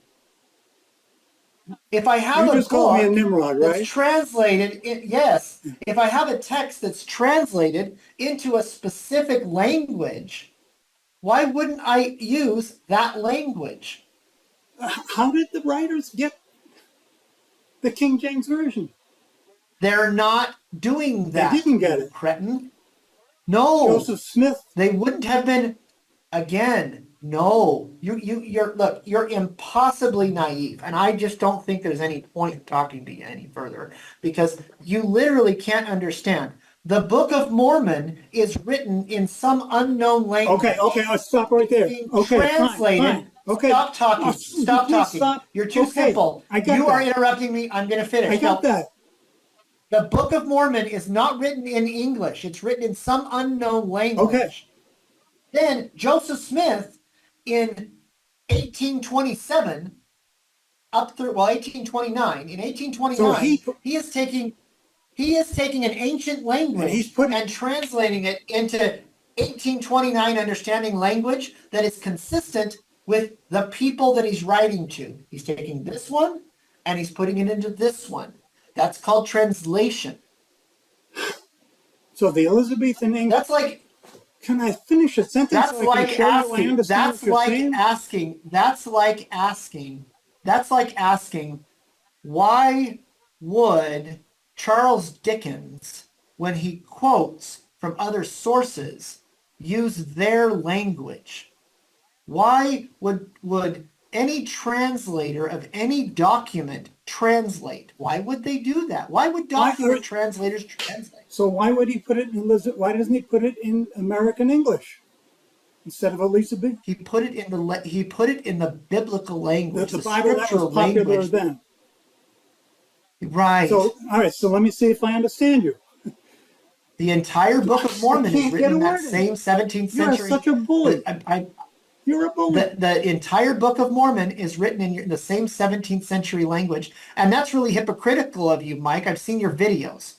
If I have you just called me a Nimrod, right? That's translated, yes. If I have a text that's translated into a specific language, why wouldn't I use that language? How did the writers get the King James Version? They're not doing that. They didn't get it. Cretin. No. Joseph Smith. They wouldn't have been, again, No, you're impossibly naive, and I just don't think there's any point in talking to you any further because you literally can't understand. The Book of Mormon is written in some unknown Okay, language. okay, let's stop right It's there. being Okay, fine, fine. translated. Okay, Stop oh, talking. Stop please talking. stop. You're too Okay, simple. I got You are that. interrupting me. I'm going to I finish. got No, that. the Book of Mormon is not written in English. It's written in some unknown Okay, language. Then Joseph Smith in 1827 up through 1829. In so 1829, he is taking an ancient and he's language putting, and translating it into 1829 understanding language that is consistent with the people that he's writing to. He's taking this one and he's putting it into this one. That's called translation. so the Elizabethan English, That's like can I finish a sentence That's so I can like show you I asking. understand what That's you're like saying? asking. That's like asking. That's like asking, why would Charles Dickens, when he quotes from other sources, use their language? Why would any translator of any document translate? Why would they do that? Why would Why, document translators translate? so why would he put it in Elizabeth? Why doesn't he put it in American English instead of Elizabeth? He put it in the biblical language, The the Bible that was scriptural popular language. then. Right. So, all right, so let me see if I understand you. The entire Book of I Mormon is can't written get a in that word in. same 17th You're century. such a bully. You're a bully. The entire Book of Mormon is written in the same 17th century language. And that's really hypocritical of you, Mike. I've seen your videos,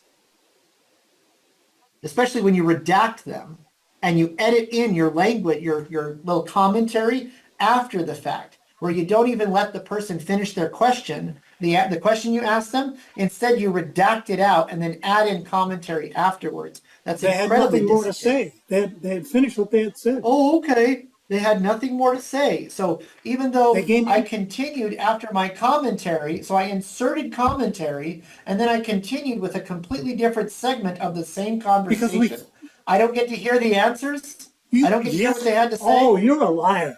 especially when you redact them and you edit in your language, your little commentary after the fact, where you don't even let the person finish their question, the question you ask them. Instead, you redact it out and then add in commentary afterwards. That's They had incredibly nothing more to disingenuous. say. They had finished what they had said. Oh, okay. They had nothing more to say. So even They though gave I me, continued after my commentary, so I inserted commentary and then I continued with a completely different segment of the same because we, conversation. I don't get to hear the answers. I you, don't get to hear what yes. they had to Oh, say. you're a liar.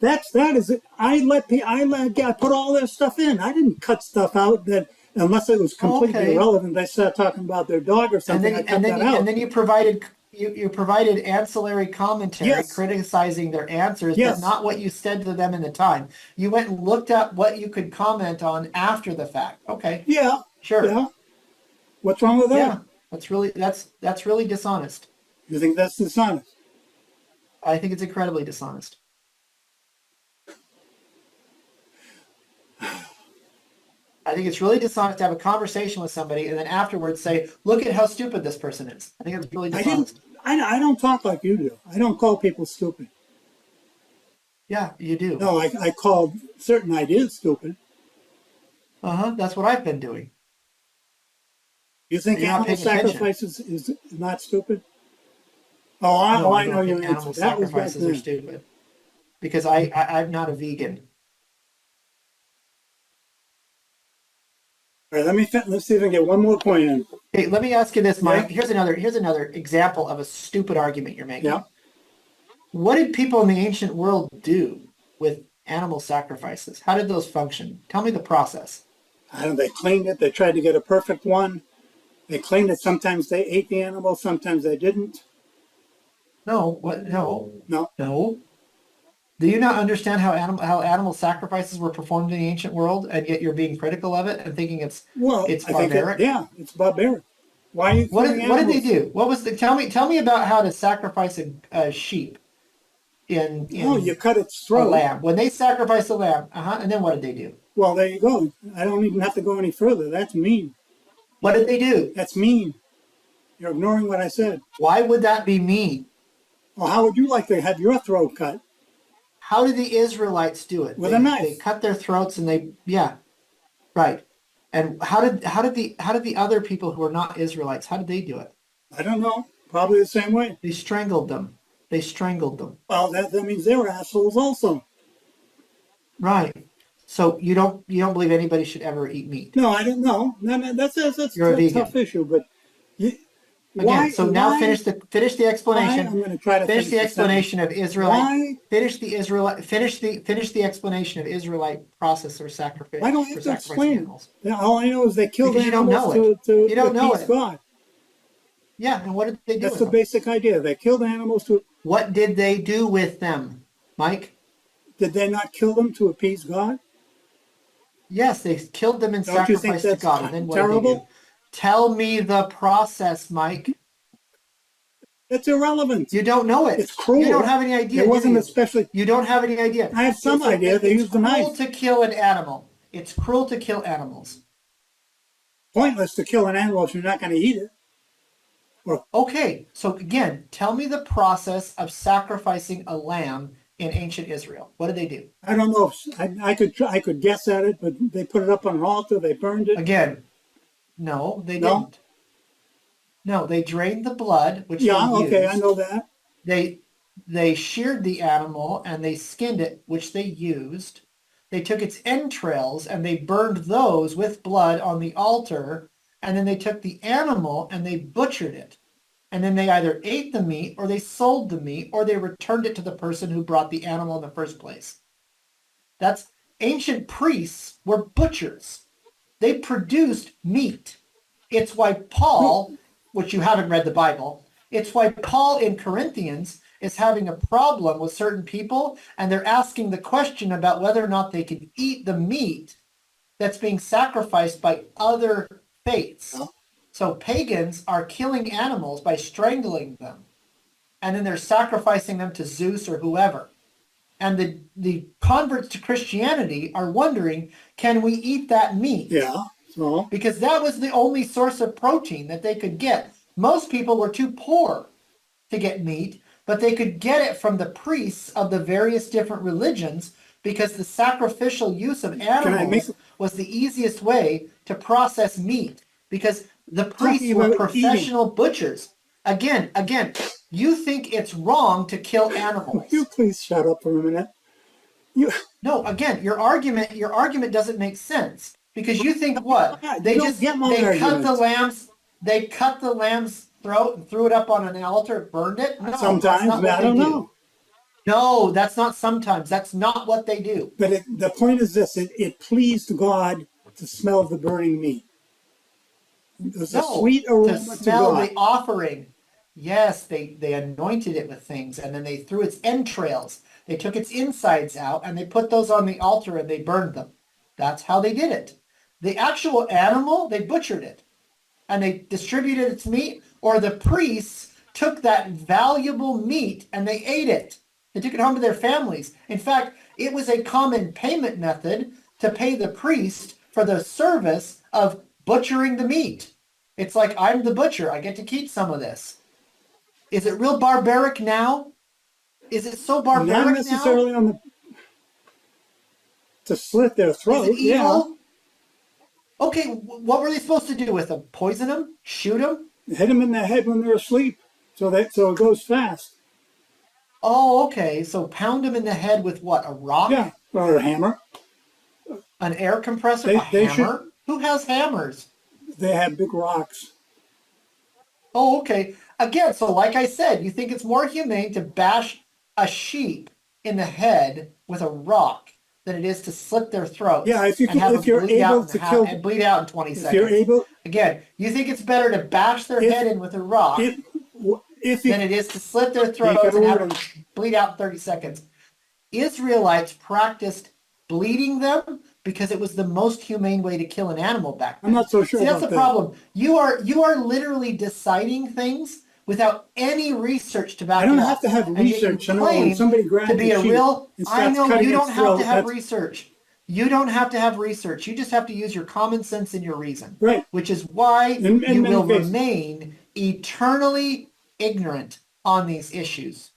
That is it. I put all their stuff in. I didn't cut stuff out that, unless it was completely Okay. irrelevant, they started talking about their dog or And something, I then cut that out. you provided you provided ancillary commentary Yes, criticizing their answers, but yes, not what you said to them in the time. You went and looked up what you could comment on after the fact. Okay, yeah, sure. yeah. What's wrong with that? Yeah, that's really dishonest. You think that's dishonest? I think it's incredibly dishonest. I think it's really dishonest to have a conversation with somebody and then afterwards say, "Look at how stupid this person is." I think it's really I didn't. dishonest. I don't talk like you do. I don't call people stupid. Yeah, you do. No, I called certain ideas stupid. Uh-huh. That's what I've been doing. You think You're not animal paying attention. sacrifices is not stupid? No, I I know don't your think answer. animal That was back sacrifices are then. stupid because I'm not a vegan. All right, let's see if I can get one more point in. Hey, let me ask you this, Yeah, Mike. Here's another example of a stupid argument you're yeah. making. What did people in the ancient world do with animal sacrifices? How did those function? Tell me the process. I don't. They cleaned it. They tried to get a perfect one. They cleaned it. Sometimes they ate the animal. Sometimes they didn't. No, what? No, No. no. Do you not understand how animal sacrifices were performed in the ancient world, and yet you're being critical of it and thinking Well, it's I think it. barbaric? Yeah, it's barbaric. Why are you killing What did they animals? do? What was the tell me about how to sacrifice a sheep Oh, you in cut its a throat. lamb. When they sacrificed a lamb, and then what did they do? Well, there you go. I don't even have to go any further. That's mean. What did they do? That's mean. You're ignoring what I said. Why would that be mean? Well, how would you like to have your throat cut? How did the Israelites do it? With a They knife. cut their throats and yeah, right. And how did the other people who are not Israelites, how did they do it? I don't know. Probably the same way. They strangled them. They strangled them. Well, that means they were assholes also. Right. So you don't believe anybody should ever eat meat. No, I don't know. No, that's You're a a tough vegan. issue. But you, Again, so now finish the why? explanation. I'm going to try to Finish the explanation of Israelite. Why? Finish the explanation of Israelite process or sacrifice Why do I for have to sacrificing explain animals. it? All I know is they killed Because you don't animals know it. to You don't know appease it. God. Yeah, and what did they do That's with the them? basic idea. They killed animals to. What did they do with them, Mike? Did they not kill them to appease God? Yes, they killed them and Don't you think sacrificed to that's God. And then what did they do? terrible? Tell me the process, Mike. It's irrelevant. You don't know It's it. You don't cruel. have any It idea, do wasn't you? especially. You don't have any idea. I have some idea. They It's used a cruel knife. to kill an animal. It's cruel to kill animals. Pointless to kill an animal if you're not going to eat it. Or Okay, so again, tell me the process of sacrificing a lamb in ancient Israel. What did they do? I don't know. If, I could guess at it, but they put it up on an altar. They burned it. Again, no, they No. didn't. No, they drained the blood, which they Yeah. Okay. I used. know that. They they sheared the animal and they skinned it, which they used. They took its entrails and they burned those with blood on the altar. And then they took the animal and they butchered it. And then they either ate the meat or they sold the meat or they returned it to the person who brought the animal in the first place. That's ancient priests were butchers. They produced meat. It's why Paul, which you haven't read the Bible, it's why Paul in Corinthians is having a problem with certain people and they're asking the question about whether or not they can eat the meat that's being sacrificed by other faiths. Yeah. So pagans are killing animals by strangling them, and then they're sacrificing them to Zeus or whoever. And the converts to Christianity are wondering, can we eat that meat? Yeah. So Because that was the only source of protein that they could get. Most people were too poor to get meat, but they could get it from the priests of the various different religions because the sacrificial use of animals was the easiest way to process meat because the priests were professional butchers. Again, you think it's wrong to kill animals. Will you please shut up for a minute? No, again, your argument doesn't make sense because you think what? They cut the lamb's throat and threw it up on an altar, burned it? No, sometimes, I don't know. No, that's not sometimes. That's not what they do. But the point is this: it pleased God to smell the burning meat. It was a sweet aroma to smell God. the offering. Yes, they anointed it with things, and then they threw its entrails. They took its insides out, and they put those on the altar, and they burned them. That's how they did it. The actual animal, they butchered it, and they distributed its meat, or the priests took that valuable meat, and they ate it. They took it home to their families. In fact, it was a common payment method to pay the priest for the service of butchering the meat. It's like, I'm the butcher. I get to keep some of this. Is it real barbaric now? Is it so barbaric now? Not necessarily to slit their throat. Is it evil? Yeah. Okay, what were they supposed to do with them? Poison them? Shoot them? Hit them in the head when they're asleep, so it goes fast. Oh, okay. So pound them in the head with what? A rock? Yeah, or a hammer. An air compressor? A hammer? Who has hammers? They have big rocks. Oh, okay. Again, so like I said, you think it's more humane to bash a sheep in the head with a rock than it is to slit their throats. Yeah, if you're able to kill and bleed out in 20 seconds. You're able. Again, you think it's better to bash their head in with a rock than it is to slit their throats and have them bleed out in 30 seconds. Israelites practiced bleeding them because it was the most humane way to kill an animal back then. I'm not so sure. See, that's the problem. You are literally deciding things without any research to back it up. I don't have to have research. When somebody grabs to be a real. I know you don't have to have research. You don't have to have research. You just have to use your common sense and your reason. Right. Which is why you will remain eternally ignorant on these issues.